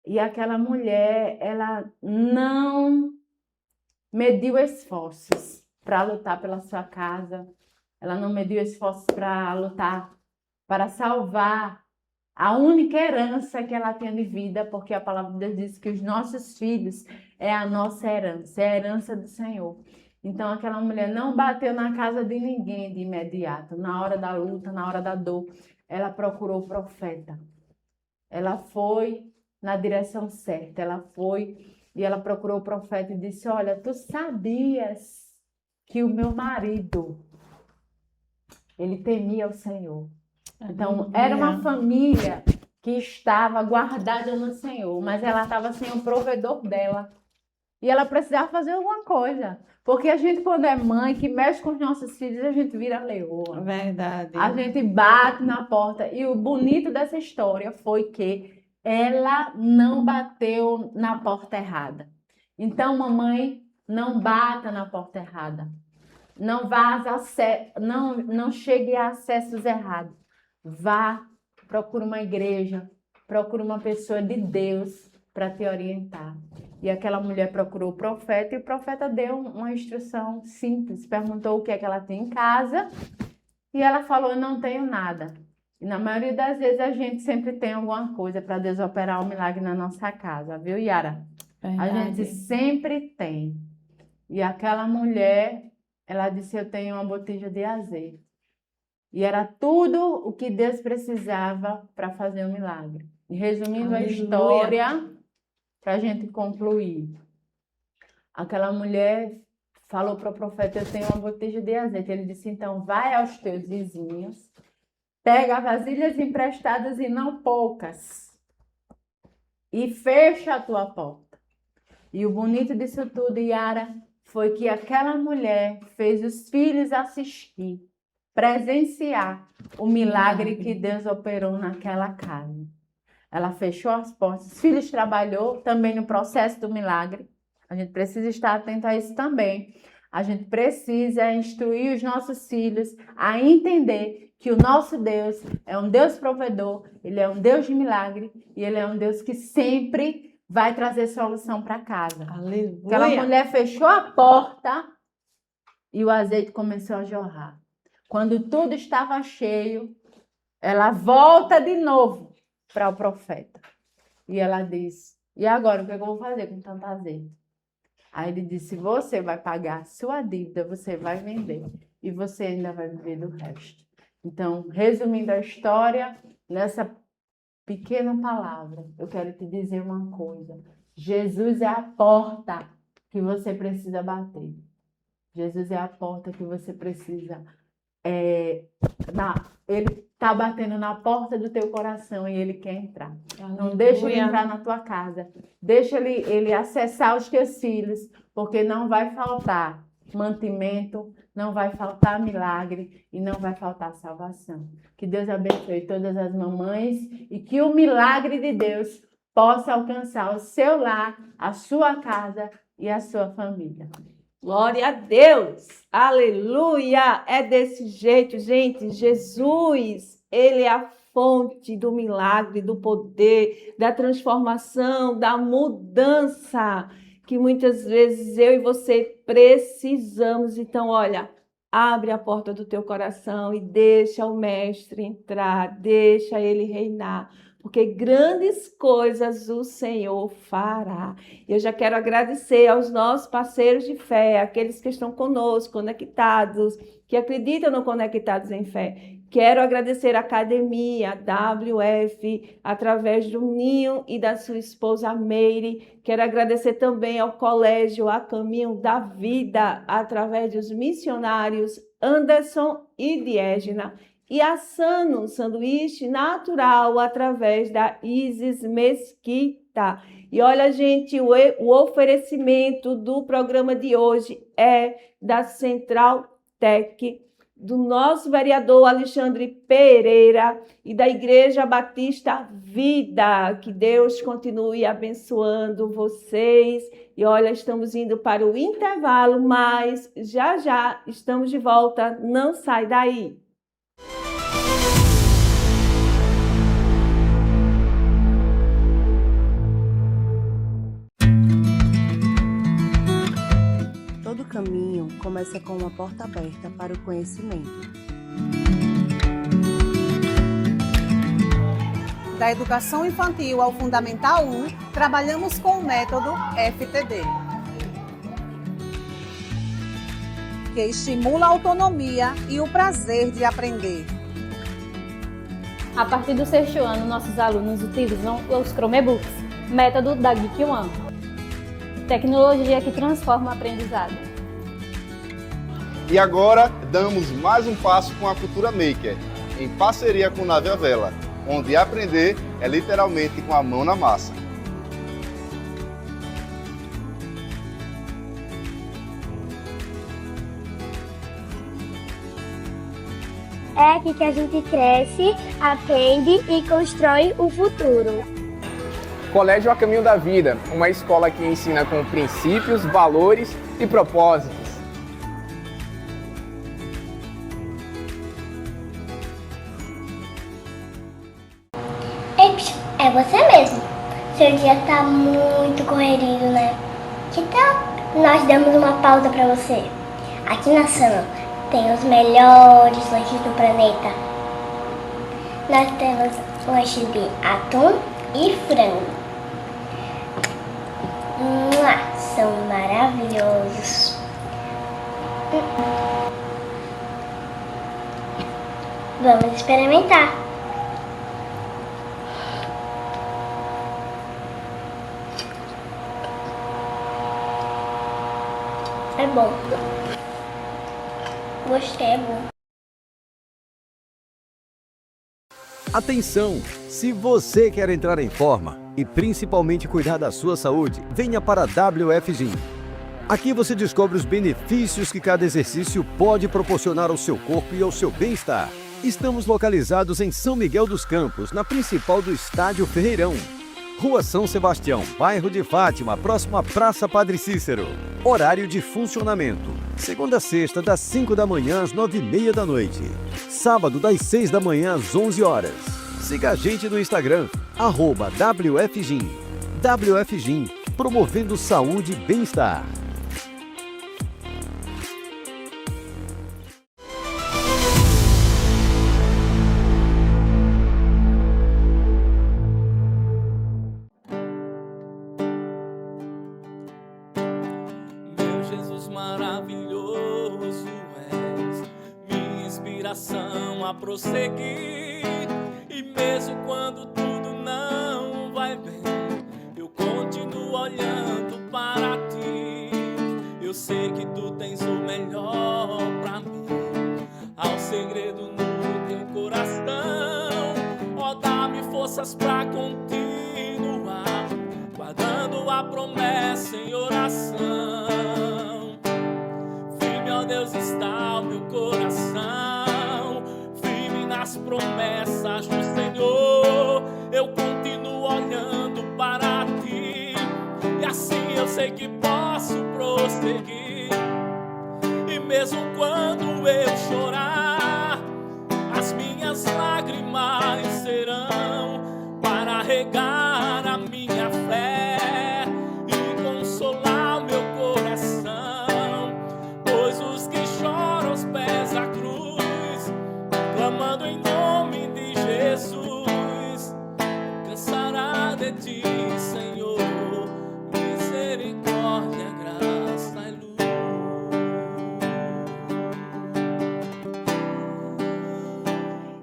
E aquela mulher, ela não mediu esforços para lutar pela sua casa, ela não mediu esforços para lutar, para salvar a única herança que ela tinha de vida, porque a palavra de Deus diz que os nossos filhos é a nossa herança, é a herança do Senhor. Então aquela mulher não bateu na casa de ninguém de imediato, na hora da luta, na hora da dor, ela procurou o profeta. Ela foi na direção certa, ela foi e ela procurou o profeta e disse: olha, tu sabias que o meu marido, ele temia o Senhor. Então, era uma família que estava guardada no Senhor, mas ela estava sem o provedor dela. E ela precisava fazer alguma coisa. Porque a gente, quando é mãe, que mexe com os nossos filhos, a gente vira leoa. Verdade. A gente bate na porta. E o bonito dessa história foi que ela não bateu na porta errada. Então, mamãe, não bata na porta errada. Não vá não chegue a acessos errados. Vá, procure uma igreja, procure uma pessoa de Deus para te orientar. E aquela mulher procurou o profeta e o profeta deu uma instrução simples, perguntou o que é que ela tem em casa e ela falou: eu não tenho nada. E na maioria das vezes a gente sempre tem alguma coisa para Deus operar um milagre na nossa casa, viu, Yara? A gente sempre tem. E aquela mulher, ela disse: eu tenho uma botija de azeite. E era tudo o que Deus precisava para fazer o milagre. E resumindo a história, para a gente concluir. Aquela mulher falou para o profeta: eu tenho uma botija de azeite. Ele disse: então vai aos teus vizinhos, pega vasilhas emprestadas e não poucas, e fecha a tua porta. E o bonito disso tudo, Yara, foi que aquela mulher fez os filhos assistir, presenciar o milagre que Deus operou naquela casa. Ela fechou as portas, os filhos trabalhou também no processo do milagre. A gente precisa estar atento a isso também. A gente precisa instruir os nossos filhos a entender que o nosso Deus é um Deus provedor, Ele é um Deus de milagre e Ele é um Deus que sempre vai trazer solução para casa. Aleluia. Aquela mulher fechou a porta e o azeite começou a jorrar. Quando tudo estava cheio, ela volta de novo para o profeta. E ela diz: e agora, o que eu vou fazer com tanto azeite? Aí ele disse: você vai pagar a sua dívida, você vai vender e você ainda vai viver do resto. Então, resumindo a história, nessa pequena palavra, eu quero te dizer uma coisa. Jesus é a porta que você precisa bater. Jesus é a porta que você precisa. Ele está batendo na porta do teu coração e ele quer entrar. Não deixa ele entrar na tua casa. Deixa ele acessar os teus filhos, porque não vai faltar mantimento, não vai faltar milagre e não vai faltar salvação. Que Deus abençoe todas as mamães e que o milagre de Deus possa alcançar o seu lar, a sua casa e a sua família. Glória a Deus! Aleluia! É desse jeito, gente. Jesus, Ele é a fonte do milagre, do poder, da transformação, da mudança que muitas vezes eu e você precisamos. Então, olha, abre a porta do teu coração e deixa o Mestre entrar, deixa Ele reinar, porque grandes coisas o Senhor fará. Eu já quero agradecer aos nossos parceiros de fé, aqueles que estão conosco, conectados, que acreditam no Conectados em Fé. Quero agradecer a Academia WF, através do Ninho e da sua esposa Meire. Quero agradecer também ao Colégio A Caminho da Vida, através dos missionários Anderson e Diégena. E a Sano Sanduíche Natural, através da Isis Mesquita. E olha, gente, o oferecimento do programa de hoje é da Central Tech, do nosso vereador Alexandre Pereira e da Igreja Batista Vida. Que Deus continue abençoando vocês. E olha, estamos indo para o intervalo, mas já já estamos de volta. Não sai daí. Todo caminho começa com uma porta aberta para o conhecimento. Da educação infantil ao Fundamental 1, trabalhamos com o método FTD, que estimula a autonomia e o prazer de aprender. A partir do 6º ano, nossos alunos utilizam os Chromebooks, método da Geek One. Tecnologia que transforma o aprendizado. E agora, damos mais um passo com a Cultura Maker, em parceria com Nave à Vela, onde aprender é literalmente com a mão na massa. É aqui que a gente cresce, aprende e constrói o futuro. Colégio A Caminho da Vida, uma escola que ensina com princípios, valores e propósitos. É você mesmo. Seu dia tá muito corrido, né? Que tal nós damos uma pausa pra você? Aqui na Sun tem os melhores lanches do planeta. Nós temos lanche de atum e frango. São maravilhosos. Vamos experimentar. É bom. Gostei, é bom. Atenção! Se você quer entrar em forma e principalmente cuidar da sua saúde, venha para a WF Gym. Aqui você descobre os benefícios que cada exercício pode proporcionar ao seu corpo e ao seu bem-estar. Estamos localizados em São Miguel dos Campos, na principal do Estádio Ferreirão. Rua São Sebastião, bairro de Fátima, próximo à Praça Padre Cícero. Horário de funcionamento: segunda a sexta, das 5 da manhã às 9h30 da noite. Sábado, das 6 da manhã às 11 horas. Siga a gente no Instagram, @WFGym. WF Gym, promovendo saúde e bem-estar. Meu Jesus maravilhoso és, minha inspiração a prosseguir. E mesmo quando tudo não vai bem, eu continuo olhando para ti. Eu sei que tu tens o melhor pra mim. Há um segredo no teu coração. Ó, dá-me forças pra continuar, guardando a promessa em oração. Firme, ó Deus, está o meu coração, firme nas promessas do Senhor. Eu continuo olhando para ti, e assim eu sei que posso prosseguir. E mesmo quando eu chorar, as minhas lágrimas serão para regar a minha fé e consolar o meu coração. Pois os que choram aos pés da cruz, clamando em nome de Jesus, cansará de ti, Senhor, misericórdia, graça e luz.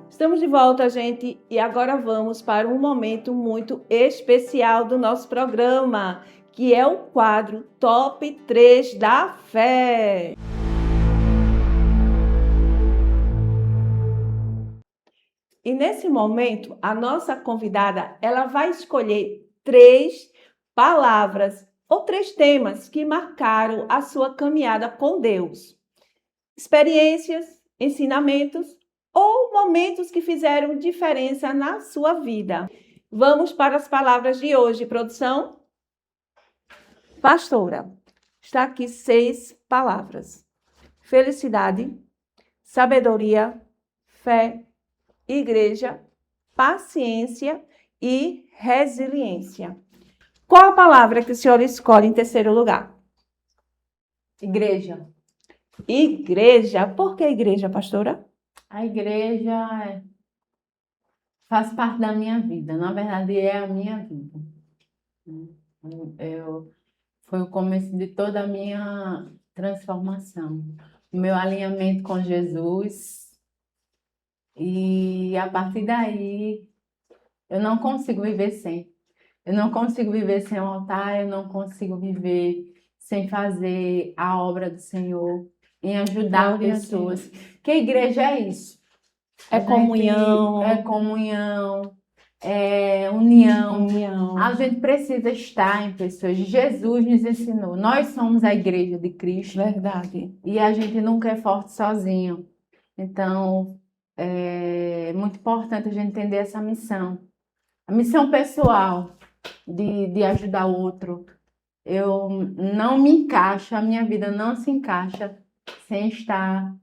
Estamos de volta, gente, e agora vamos para um momento muito especial do nosso programa, que é o quadro Top 3 da Fé. E nesse momento, a nossa convidada, ela vai escolher 3 palavras ou 3 temas que marcaram a sua caminhada com Deus. Experiências ensinamentos ou momentos que fizeram diferença na sua vida. Vamos para as palavras de hoje, produção. Pastora, está aqui 6 palavras: felicidade, sabedoria, fé, igreja, paciência e resiliência. Qual a palavra que a senhora escolhe em terceiro lugar? Igreja. Igreja. Por que igreja, pastora? A igreja faz parte da minha vida. Na verdade, é a minha vida. Foi o começo de toda a minha transformação. O meu alinhamento com Jesus. E a partir daí, eu não consigo viver sem. Eu não consigo viver sem o altar, eu não consigo viver sem fazer a obra do Senhor, em ajudar pessoas. Porque a igreja é isso. É comunhão. É comunhão, é união. A gente precisa estar em pessoas. Jesus nos ensinou. Nós somos a igreja de Cristo. Verdade. E a gente nunca é forte sozinho. Então, é muito importante a gente entender essa missão. A missão pessoal de ajudar o outro. Eu não me encaixo, a minha vida não se encaixa sem estar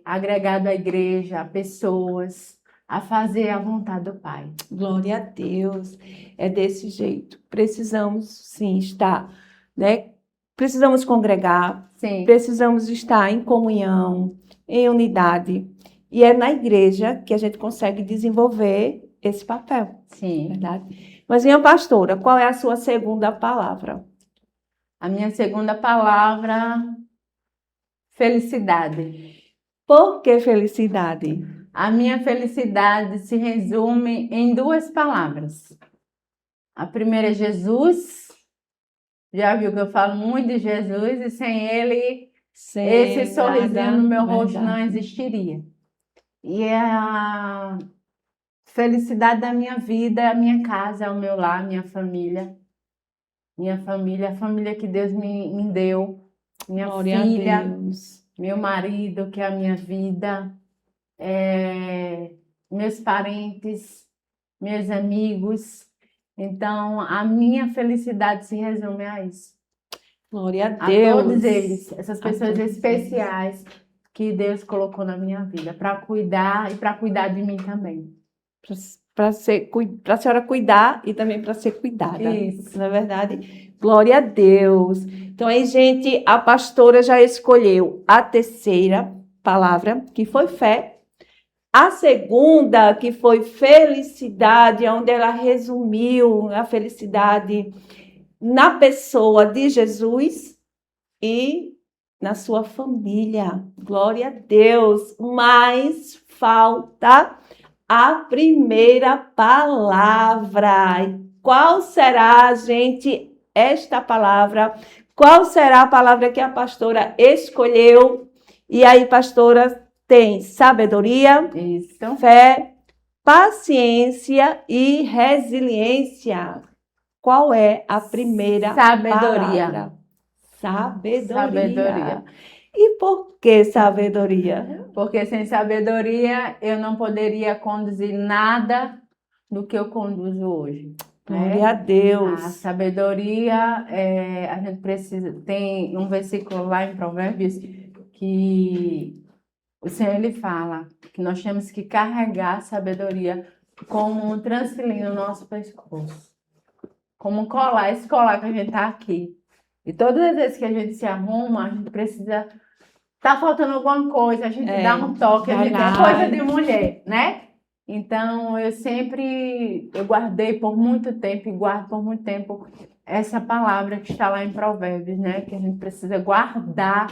agregado à igreja, a pessoas, a fazer a vontade do Pai. Glória a Deus. É desse jeito. Precisamos, sim, estar, né? Precisamos congregar. Sim. Precisamos estar em comunhão, em unidade. E é na igreja que a gente consegue desenvolver esse papel. Sim. Verdade? Mas, minha pastora, qual é a sua segunda palavra? A minha segunda palavra, felicidade. Por que felicidade? A minha felicidade se resume em 2 palavras. A primeira é Jesus. Já viu que eu falo muito de Jesus e sem ele, esse sorrisinho no meu rosto não existiria. E a felicidade da minha vida é a minha casa, é o meu lar, minha família. Minha família, a família que Deus me deu. Minha Glória filha, a Deus. meu marido, que é a minha vida. Meus parentes, meus amigos. Então, a minha felicidade se resume a isso. Glória a Deus. A todos eles, essas pessoas especiais que Deus colocou na minha vida, para cuidar e para cuidar de mim também. Para a senhora cuidar e também para ser cuidada. Isso. Não é verdade? Glória a Deus. Então, aí, gente, a pastora já escolheu a terceira palavra, que foi fé. A segunda, que foi felicidade, onde ela resumiu a felicidade na pessoa de Jesus e na sua família. Glória a Deus. Mas falta a primeira palavra. Qual será, gente, esta palavra? Qual será a palavra que a pastora escolheu? E aí, pastora, tem sabedoria, Isso. fé, paciência e resiliência. Qual é a primeira Sabedoria. palavra? Sabedoria. Sabedoria. E por que sabedoria? Porque sem sabedoria eu não poderia conduzir nada do que eu conduzo hoje. Glória a Deus. A sabedoria, a gente precisa. Tem um versículo lá em Provérbios que o Senhor ele fala que nós temos que carregar a sabedoria como um transilinho no nosso pescoço. Como um colar, esse colar que a gente está aqui. E todas as vezes que a gente se arruma, a gente precisa. Tá faltando alguma coisa, a gente dá um toque, a gente é coisa de mulher, né? Então, eu guardei por muito tempo e guardo por muito tempo essa palavra que está lá em Provérbios, né? Que a gente precisa guardar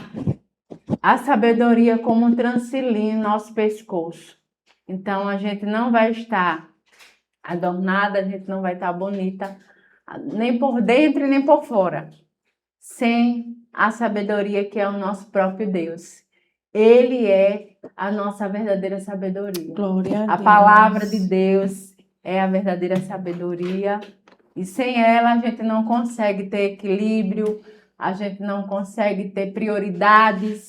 a sabedoria como um transilinho no nosso pescoço. Então, a gente não vai estar adornada, a gente não vai estar bonita, nem por dentro e nem por fora, sem a sabedoria que é o nosso próprio Deus. Ele é a nossa verdadeira sabedoria. Glória a Deus. A palavra de Deus é a verdadeira sabedoria. E sem ela a gente não consegue ter equilíbrio, a gente não consegue ter prioridades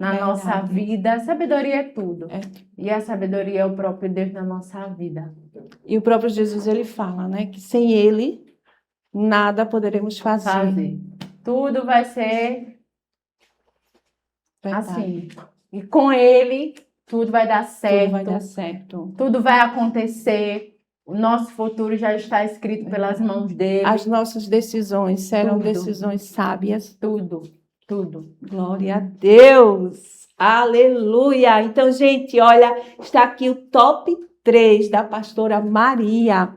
na Verdade. nossa vida. A sabedoria é tudo. E a sabedoria é o próprio Deus na nossa vida. E o próprio Jesus, ele fala, né, que sem ele, nada poderemos fazer. Tudo vai ser Verdade. assim. E com ele, tudo vai dar certo. Tudo vai dar certo. Tudo vai acontecer. O nosso futuro já está escrito pelas mãos dele. As nossas decisões serão Tudo. decisões sábias. Tudo. Glória a Deus. Aleluia. Então, gente, olha, está aqui o top 3 da pastora Maria.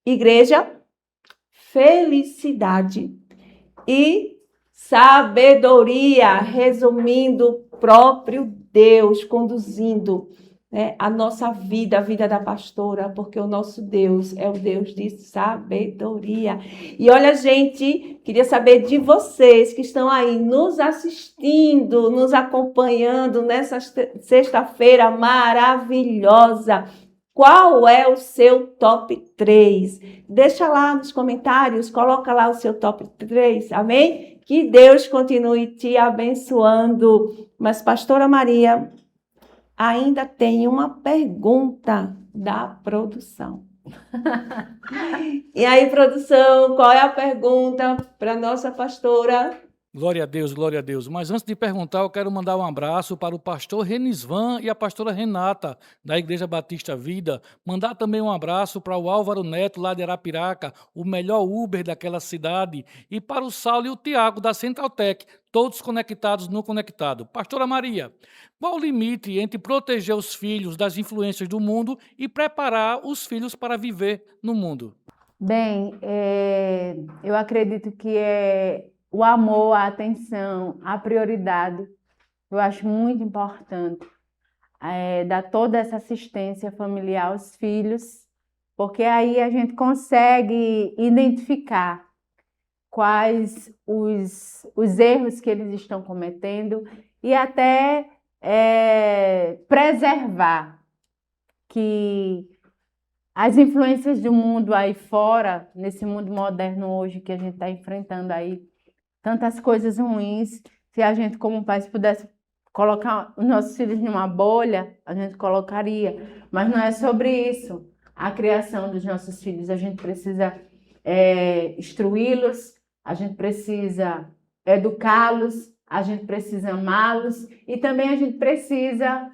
Igreja, felicidade e sabedoria. Resumindo, o próprio Deus conduzindo, né, a nossa vida, a vida da pastora, porque o nosso Deus é o Deus de sabedoria. E olha, gente, queria saber de vocês que estão aí nos assistindo, nos acompanhando nessa sexta-feira maravilhosa. Qual é o seu top 3? Deixa lá nos comentários, coloca lá o seu top 3, amém? Que Deus continue te abençoando. Mas, pastora Maria, ainda tem uma pergunta da produção. E aí, produção, qual é a pergunta para nossa pastora? Glória a Deus, glória a Deus. Mas antes de perguntar, eu quero mandar um abraço para o pastor Renisvan e a pastora Renata, da Igreja Batista Vida. Mandar também um abraço para o Álvaro Neto, lá de Arapiraca, o melhor Uber daquela cidade. E para o Saulo e o Tiago, da Centraltec, todos conectados no Conectado. Pastora Maria, qual o limite entre proteger os filhos das influências do mundo e preparar os filhos para viver no mundo? Bem, eu acredito que é o amor, a atenção, a prioridade. Eu acho muito importante dar toda essa assistência familiar aos filhos, porque aí a gente consegue identificar quais os erros que eles estão cometendo e até preservar que as influências do mundo aí fora, nesse mundo moderno hoje que a gente está enfrentando aí, tantas coisas ruins, se a gente como pais pudesse colocar os nossos filhos numa bolha, a gente colocaria. Mas não é sobre isso. A criação dos nossos filhos, a gente precisa instruí-los, a gente precisa educá-los, a gente precisa amá-los e também a gente precisa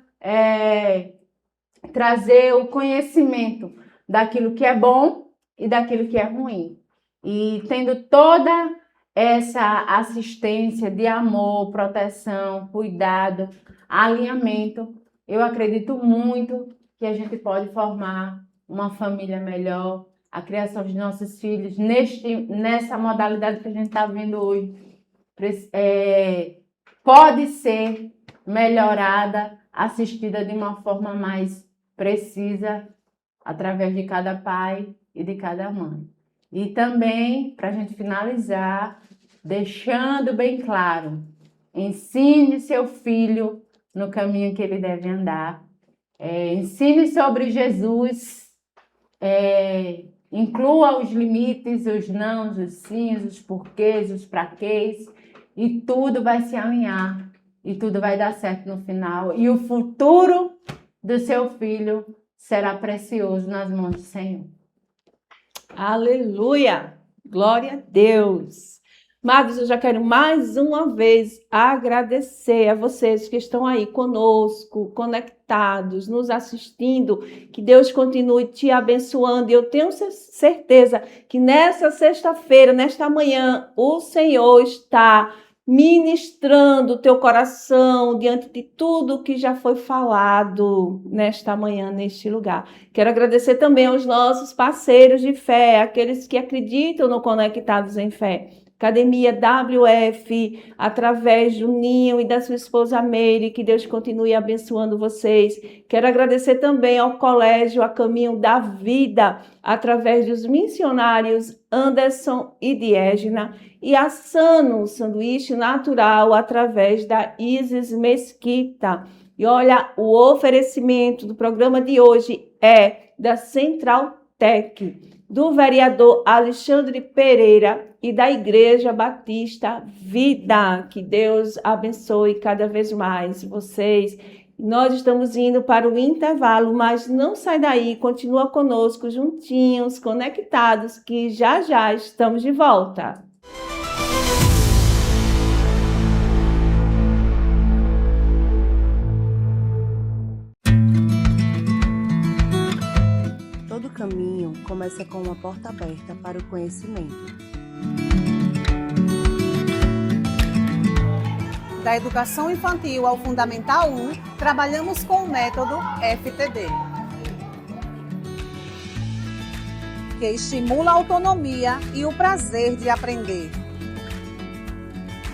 trazer o conhecimento daquilo que é bom e daquilo que é ruim. E tendo toda essa assistência de amor, proteção, cuidado, alinhamento, eu acredito muito que a gente pode formar uma família melhor. A criação dos nossos filhos nessa modalidade que a gente está vendo hoje pode ser melhorada, assistida de uma forma mais precisa através de cada pai e de cada mãe. E também, para a gente finalizar, deixando bem claro, ensine seu filho no caminho que ele deve andar, ensine sobre Jesus, inclua os limites, os nãos, os sims, os porquês, os praquês, e tudo vai se alinhar, e tudo vai dar certo no final. E o futuro do seu filho será precioso nas mãos do Senhor. Aleluia! Glória a Deus! Amados, eu já quero mais uma vez agradecer a vocês que estão aí conosco, conectados, nos assistindo, que Deus continue te abençoando. E eu tenho certeza que nessa sexta-feira, nesta manhã, o Senhor está ministrando o teu coração diante de tudo que já foi falado nesta manhã, neste lugar. Quero agradecer também aos nossos parceiros de fé, aqueles que acreditam no Conectados em Fé. Academia WF, através do Ninho e da sua esposa Meire, que Deus continue abençoando vocês. Quero agradecer também ao Colégio A Caminho da Vida, através dos missionários Anderson e Diégena, e a Sano Sanduíche Natural, através da Isis Mesquita. E olha, o oferecimento do programa de hoje é da Central TEC, do vereador Alexandre Pereira e da Igreja Batista Vida. Que Deus abençoe cada vez mais vocês. Nós estamos indo para o intervalo, mas não sai daí, continua conosco, juntinhos, conectados, que já já estamos de volta. Todo caminho começa com uma porta aberta para o conhecimento. Da educação infantil ao Fundamental 1, trabalhamos com o método FTD, que estimula a autonomia e o prazer de aprender.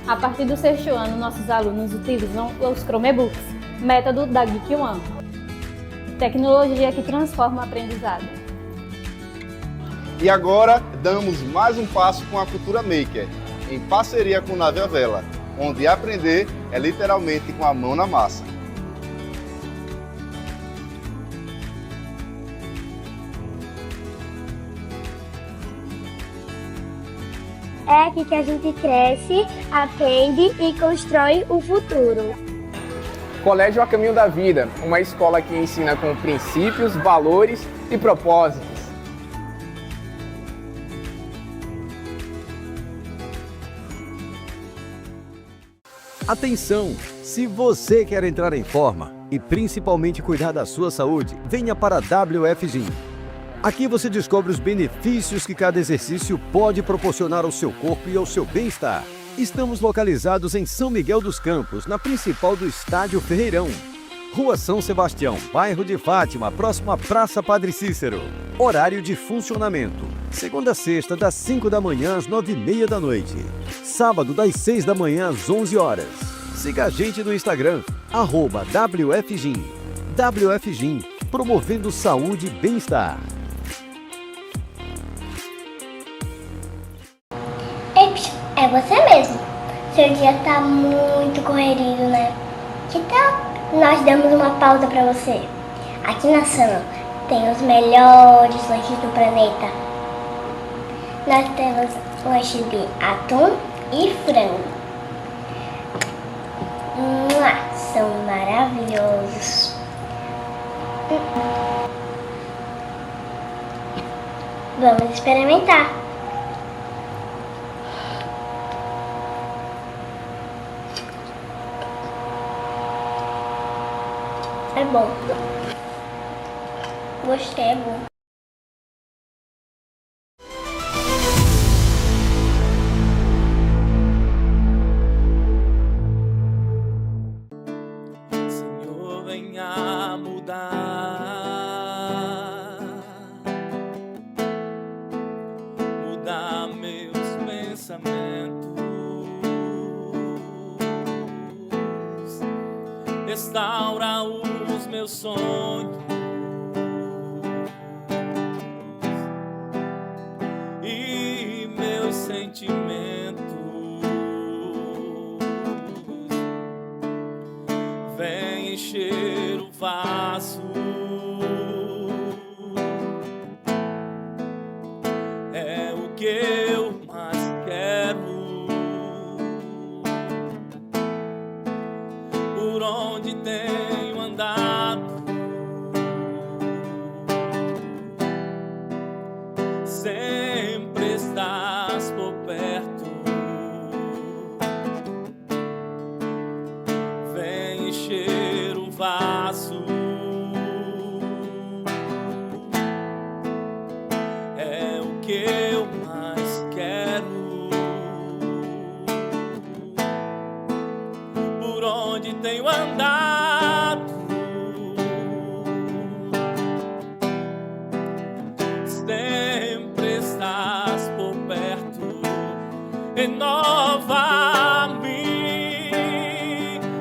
A partir do sexto ano, nossos alunos utilizam os Chromebooks, método da Geek One, tecnologia que transforma o aprendizado. E agora damos mais um passo com a Cultura Maker, em parceria com Nave à Vela, onde aprender é literalmente com a mão na massa. É aqui que a gente cresce, aprende e constrói o futuro. Colégio A Caminho da Vida, uma escola que ensina com princípios, valores e propósitos. Atenção! Se você quer entrar em forma e principalmente cuidar da sua saúde, venha para a WFGym. Aqui você descobre os benefícios que cada exercício pode proporcionar ao seu corpo e ao seu bem-estar. Estamos localizados em São Miguel dos Campos, na principal do Estádio Ferreirão. Rua São Sebastião, bairro de Fátima, próximo à Praça Padre Cícero. Horário de funcionamento: segunda a sexta, das 5 da manhã às 9h30 da noite. Sábado, das 6 da manhã às 11 horas. Siga a gente no Instagram, @WFGym. WFGym, promovendo saúde e bem-estar. Eps, é você mesmo. Seu dia tá muito corrido, né? Que tal nós damos uma pausa pra você? Aqui na Sana tem os melhores lanches do planeta. Nós temos lanches de atum e frango. São maravilhosos. Vamos experimentar. É bom. Gostei, é bom. Senhor, venha mudar meus pensamentos, restaura os meus sonhos e meus sentimentos. Vem encher o vaso, é o que eu mais quero. Por onde tenho andado, sempre estás por perto. Vem encher o vaso, é o que eu mais quero. Por onde tenho andado, sempre estás por perto. Renova-me,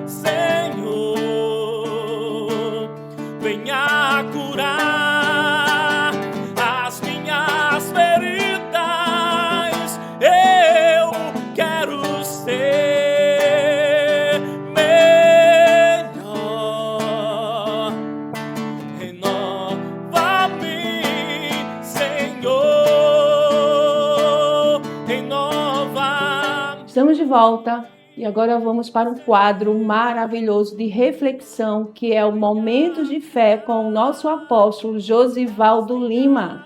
Senhor, venha curar as minhas feridas. Eu quero ser melhor. Renova-me, Senhor. Estamos de volta e agora vamos para um quadro maravilhoso de reflexão, que é o Momentos de Fé com o nosso apóstolo Josivaldo Lima.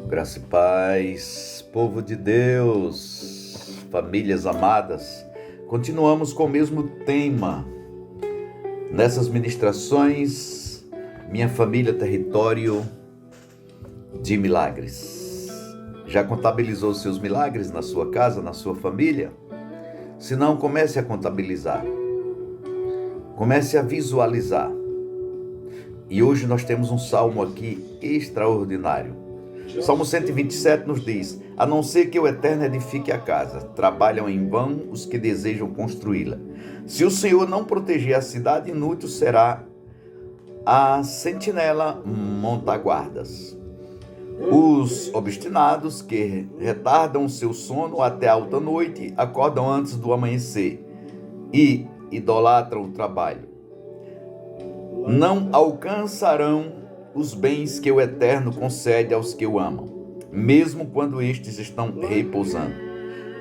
Graça e paz, povo de Deus, famílias amadas, continuamos com o mesmo tema. Nessas ministrações, minha família, território de milagres. Já contabilizou seus milagres na sua casa, na sua família? Se não, comece a contabilizar. Comece a visualizar. E hoje nós temos um salmo aqui extraordinário. Salmo 127 nos diz: a não ser que o Eterno edifique a casa, trabalham em vão os que desejam construí-la. Se o Senhor não proteger a cidade, inútil será a sentinela montar guardas. Os obstinados que retardam o seu sono até alta noite, acordam antes do amanhecer e idolatram o trabalho. Não alcançarão os bens que o Eterno concede aos que o amam, mesmo quando estes estão repousando.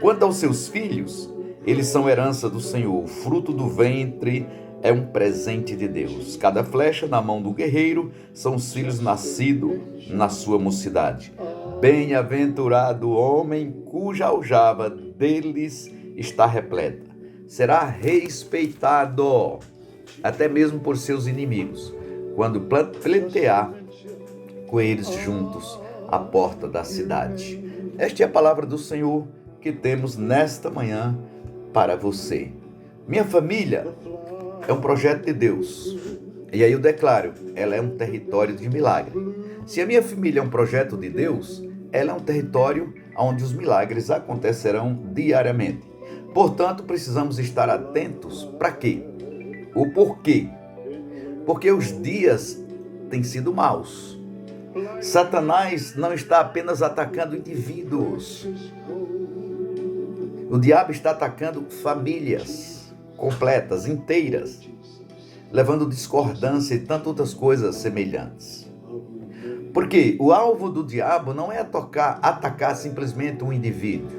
Quanto aos seus filhos, eles são herança do Senhor, o fruto do ventre é um presente de Deus. Cada flecha na mão do guerreiro são os filhos nascidos na sua mocidade. Bem-aventurado o homem cuja aljava deles está repleta. Será respeitado até mesmo por seus inimigos, quando pleitear com eles juntos à porta da cidade. Esta é a palavra do Senhor que temos nesta manhã para você. Minha família é um projeto de Deus. E aí eu declaro, ela é um território de milagre. Se a minha família é um projeto de Deus, ela é um território onde os milagres acontecerão diariamente. Portanto, precisamos estar atentos para quê? O porquê? Porque os dias têm sido maus. Satanás não está apenas atacando indivíduos. O diabo está atacando famílias completas, inteiras, levando discordância e tantas outras coisas semelhantes. Porque o alvo do diabo não é atacar simplesmente um indivíduo.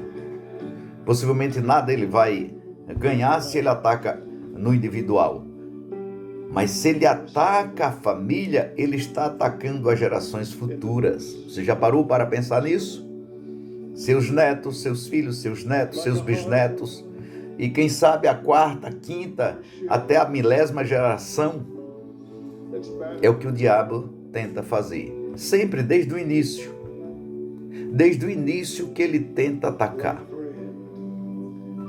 Possivelmente nada ele vai ganhar se ele ataca no individual. Mas se ele ataca a família, ele está atacando as gerações futuras. Você já parou para pensar nisso? Seus netos, seus filhos, seus netos, seus bisnetos, e quem sabe a quarta, quinta, até a 1000ª geração, é o que o diabo tenta fazer. Sempre desde o início. Desde o início que ele tenta atacar.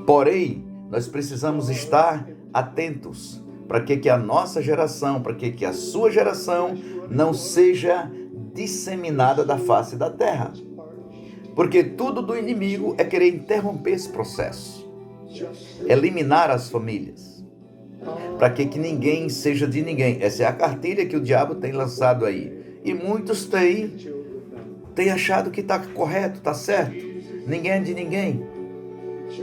Porém, nós precisamos estar atentos para que a nossa geração, para que a sua geração não seja disseminada da face da terra. Porque tudo do inimigo é querer interromper esse processo. Eliminar as famílias. Para que ninguém seja de ninguém. Essa é a cartilha que o diabo tem lançado aí. E muitos têm achado que está correto, está certo. Ninguém é de ninguém.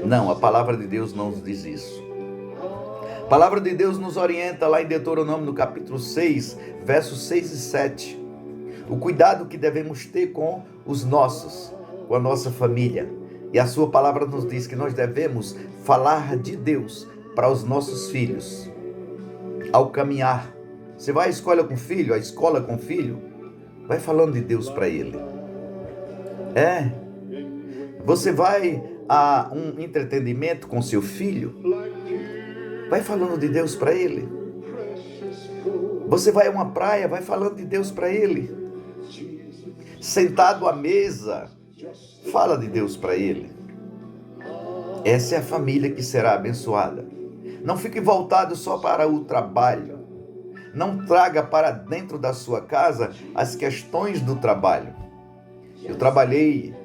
Não, a palavra de Deus não nos diz isso. A palavra de Deus nos orienta lá em Deuteronômio, no capítulo 6, versos 6 e 7. O cuidado que devemos ter com os nossos, com a nossa família. E a sua palavra nos diz que nós devemos falar de Deus para os nossos filhos. Ao caminhar, você vai à escola com o filho, vai falando de Deus para ele. Você vai a um entretenimento com seu filho, vai falando de Deus para ele. Você vai a uma praia, vai falando de Deus para ele. Sentado à mesa, fala de Deus para ele. Essa é a família que será abençoada. Não fique voltado só para o trabalho. Não traga para dentro da sua casa as questões do trabalho. Eu trabalhei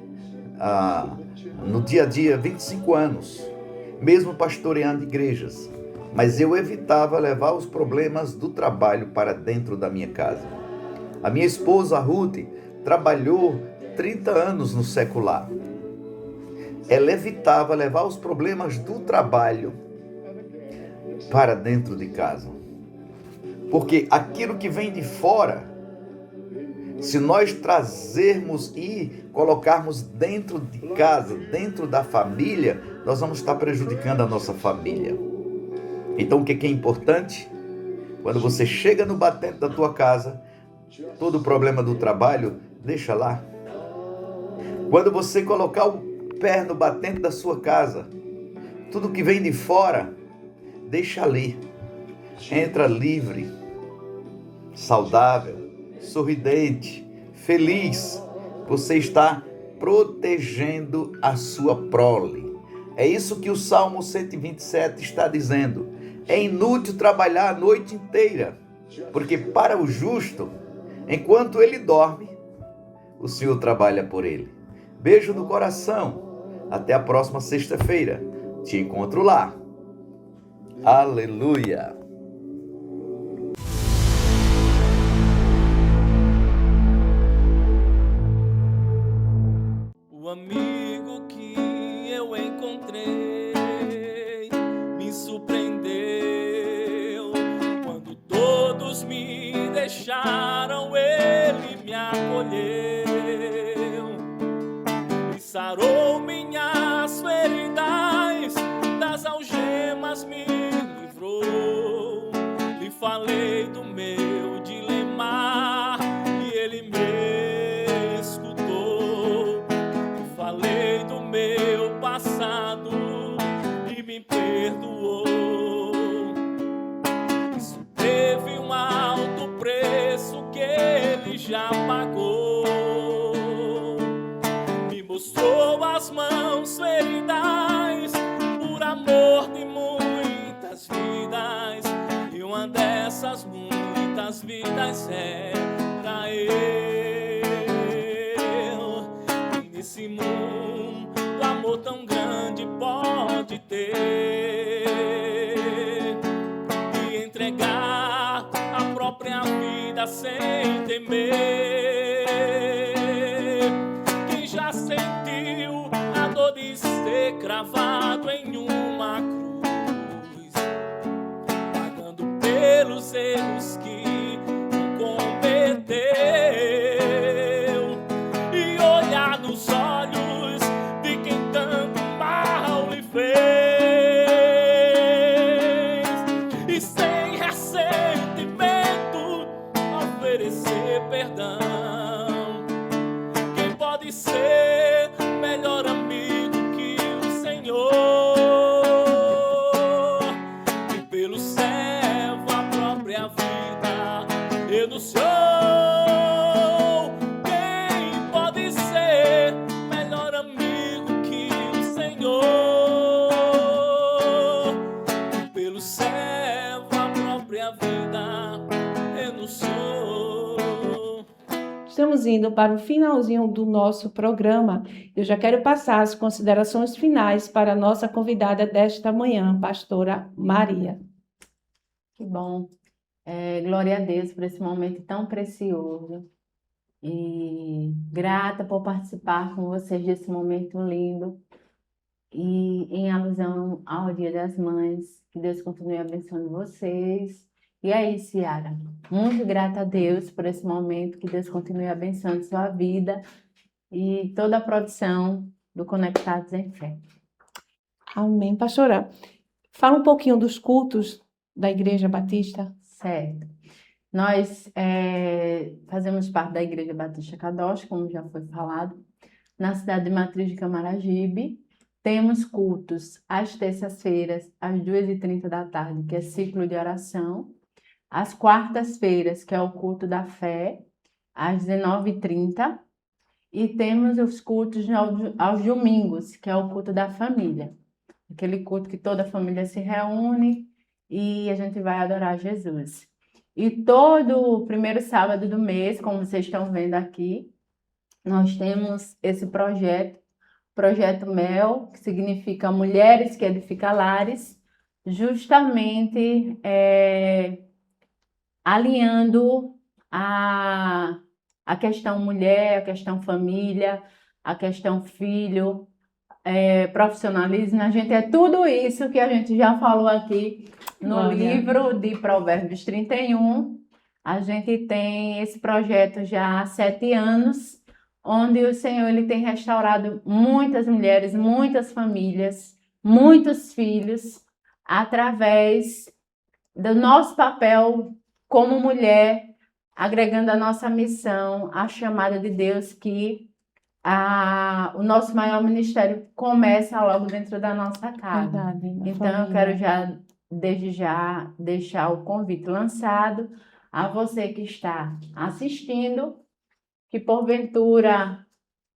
no dia a dia 25 anos, mesmo pastoreando igrejas. Mas eu evitava levar os problemas do trabalho para dentro da minha casa. A minha esposa, Ruth, trabalhou 30 anos no secular. Ela evitava levar os problemas do trabalho para dentro de casa. Porque aquilo que vem de fora, se nós trazermos e colocarmos dentro de casa, dentro da família, nós vamos estar prejudicando a nossa família. Então o que é importante? Quando você chega no batente da tua casa, todo o problema do trabalho, deixa lá. Quando você colocar o pé no batente da sua casa, tudo que vem de fora, deixa ali. Entra livre, saudável, sorridente, feliz. Você está protegendo a sua prole. É isso que o Salmo 127 está dizendo. É inútil trabalhar a noite inteira, porque para o justo, enquanto ele dorme, o Senhor trabalha por ele. Beijo no coração. Até a próxima sexta-feira. Te encontro lá. Aleluia! O amigo que eu encontrei me surpreendeu. Quando todos me deixaram, ele me acolheu e sarou minhas feridas, das algemas me livrou. Lhe falei do meu dilema e ele me escutou. Falei do meu passado e me perdoou. Isso teve um alto preço que ele já pagou. Me mostrou as mãos feridas por amor de muitas vidas. E uma dessas muitas vidas era eu. Nesse mundo, amor tão grande pode ter e entregar a própria vida sem temer. Quem já sentiu a dor de ser cravado em uma cruz, pagando pelos erros que não cometeu, nos olhos de quem tanto mal lhe fez, e sem ressentimento oferecer perdão. Quem pode ser melhor amigo que o Senhor, que pelo servo a própria vida renunciou? Estamos indo para o finalzinho do nosso programa. Eu já quero passar as considerações finais para a nossa convidada desta manhã, pastora Maria. Que bom. Glória a Deus por esse momento tão precioso. E grata por participar com vocês desse momento lindo. E em alusão ao Dia das Mães, que Deus continue abençoando vocês. E aí, Ciara, muito grata a Deus por esse momento, que Deus continue abençoando sua vida e toda a produção do Conectados em Fé. Amém, pastora. Fala um pouquinho dos cultos da Igreja Batista. Certo. Nós fazemos parte da Igreja Batista Kadosh, como já foi falado, na cidade de Matriz de Camaragibe. Temos cultos às terças-feiras, às 2h30 da tarde, que é ciclo de oração. Às quartas-feiras, que é o culto da fé, às 19h30. E temos os cultos aos domingos, que é o culto da família. Aquele culto que toda a família se reúne e a gente vai adorar Jesus. E todo o primeiro sábado do mês, como vocês estão vendo aqui, nós temos esse Projeto MEL, que significa Mulheres que Edificam Lares, justamente alinhando a questão mulher, a questão família, a questão filho, profissionalismo, a gente é tudo isso que a gente já falou aqui no Glória. livro de Provérbios 31. A gente tem esse projeto já há 7 anos, onde o Senhor ele tem restaurado muitas mulheres, muitas famílias, muitos filhos, através do nosso papel como mulher, agregando a nossa missão, a chamada de Deus, que o nosso maior ministério começa logo dentro da nossa casa. Verdade, na Então, eu família. quero desde já deixar o convite lançado a você que está assistindo, que porventura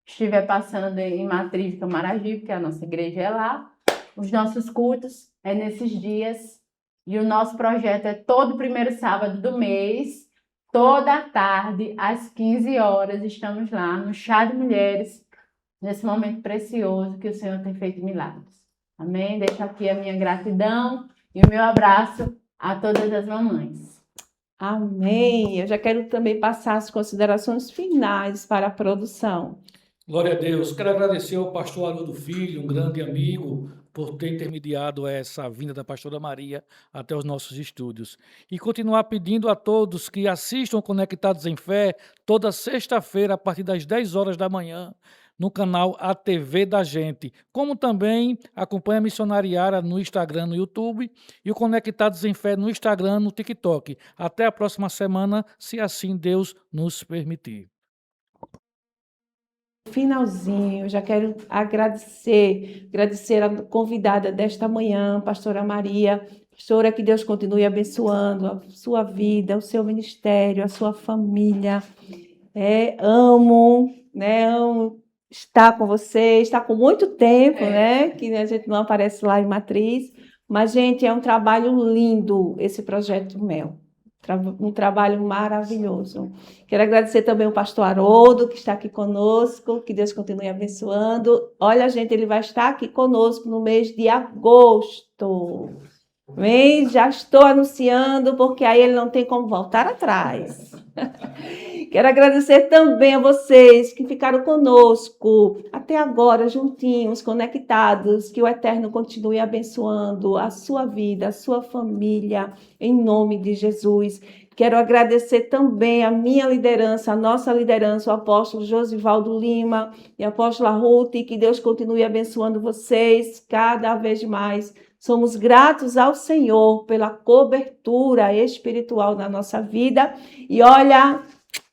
estiver passando em Matriz de Camaragibe, que a nossa igreja é lá. Os nossos cultos é nesses dias e o nosso projeto é todo primeiro sábado do mês, toda tarde, às 15 horas, estamos lá no Chá de Mulheres, nesse momento precioso que o Senhor tem feito milagres. Amém? Deixo aqui a minha gratidão e o meu abraço a todas as mamães. Amém. Eu já quero também passar as considerações finais para a produção. Glória a Deus. Quero agradecer ao pastor Haroldo Filho, um grande amigo, por ter intermediado essa vinda da pastora Maria até os nossos estúdios. E continuar pedindo a todos que assistam Conectados em Fé toda sexta-feira, a partir das 10 horas da manhã, no canal ATV da Gente, como também acompanha a Missionariara no Instagram, no YouTube, e o Conectados em Fé no Instagram, no TikTok. Até a próxima semana, se assim Deus nos permitir. Finalzinho, já quero agradecer a convidada desta manhã, pastora Maria. Pastora, que Deus continue abençoando a sua vida, o seu ministério, a sua família. Amo estar com você, está com muito tempo, né? Que a gente não aparece lá em Matriz. Mas, gente, é um trabalho lindo esse Projeto Mel. Um trabalho maravilhoso. Quero agradecer também o pastor Haroldo, que está aqui conosco, que Deus continue abençoando. Olha, gente, ele vai estar aqui conosco no mês de agosto. Bem, já estou anunciando, porque aí ele não tem como voltar atrás. Quero agradecer também a vocês que ficaram conosco até agora, juntinhos, conectados, que o Eterno continue abençoando a sua vida, a sua família, em nome de Jesus. Quero agradecer também a minha liderança, a nossa liderança, o apóstolo Josivaldo Lima e a apóstola Ruth, que Deus continue abençoando vocês cada vez mais. Somos gratos ao Senhor pela cobertura espiritual na nossa vida. E olha,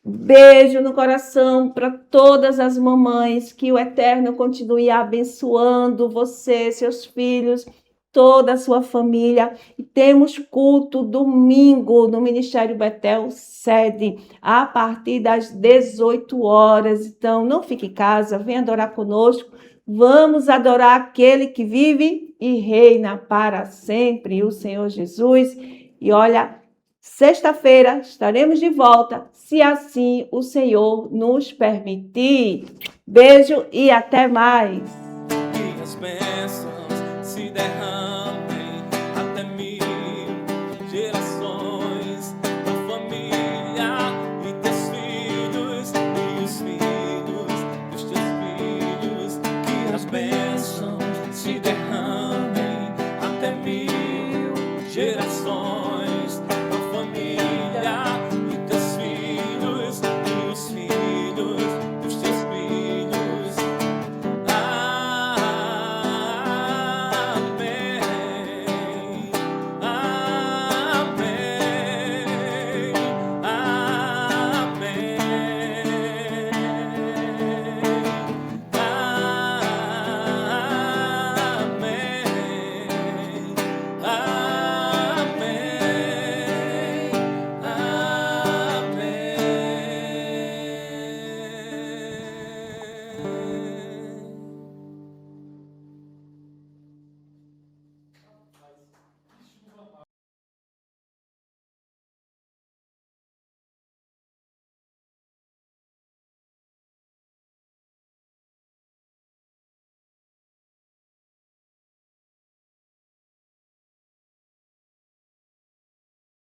beijo no coração para todas as mamães, que o Eterno continue abençoando você, seus filhos, toda a sua família. E temos culto domingo no Ministério Betel Sede, a partir das 18 horas. Então, não fique em casa, venha adorar conosco. Vamos adorar aquele que vive e reina para sempre, o Senhor Jesus. E olha, sexta-feira estaremos de volta, se assim o Senhor nos permitir. Beijo e até mais. Minhas bênçãos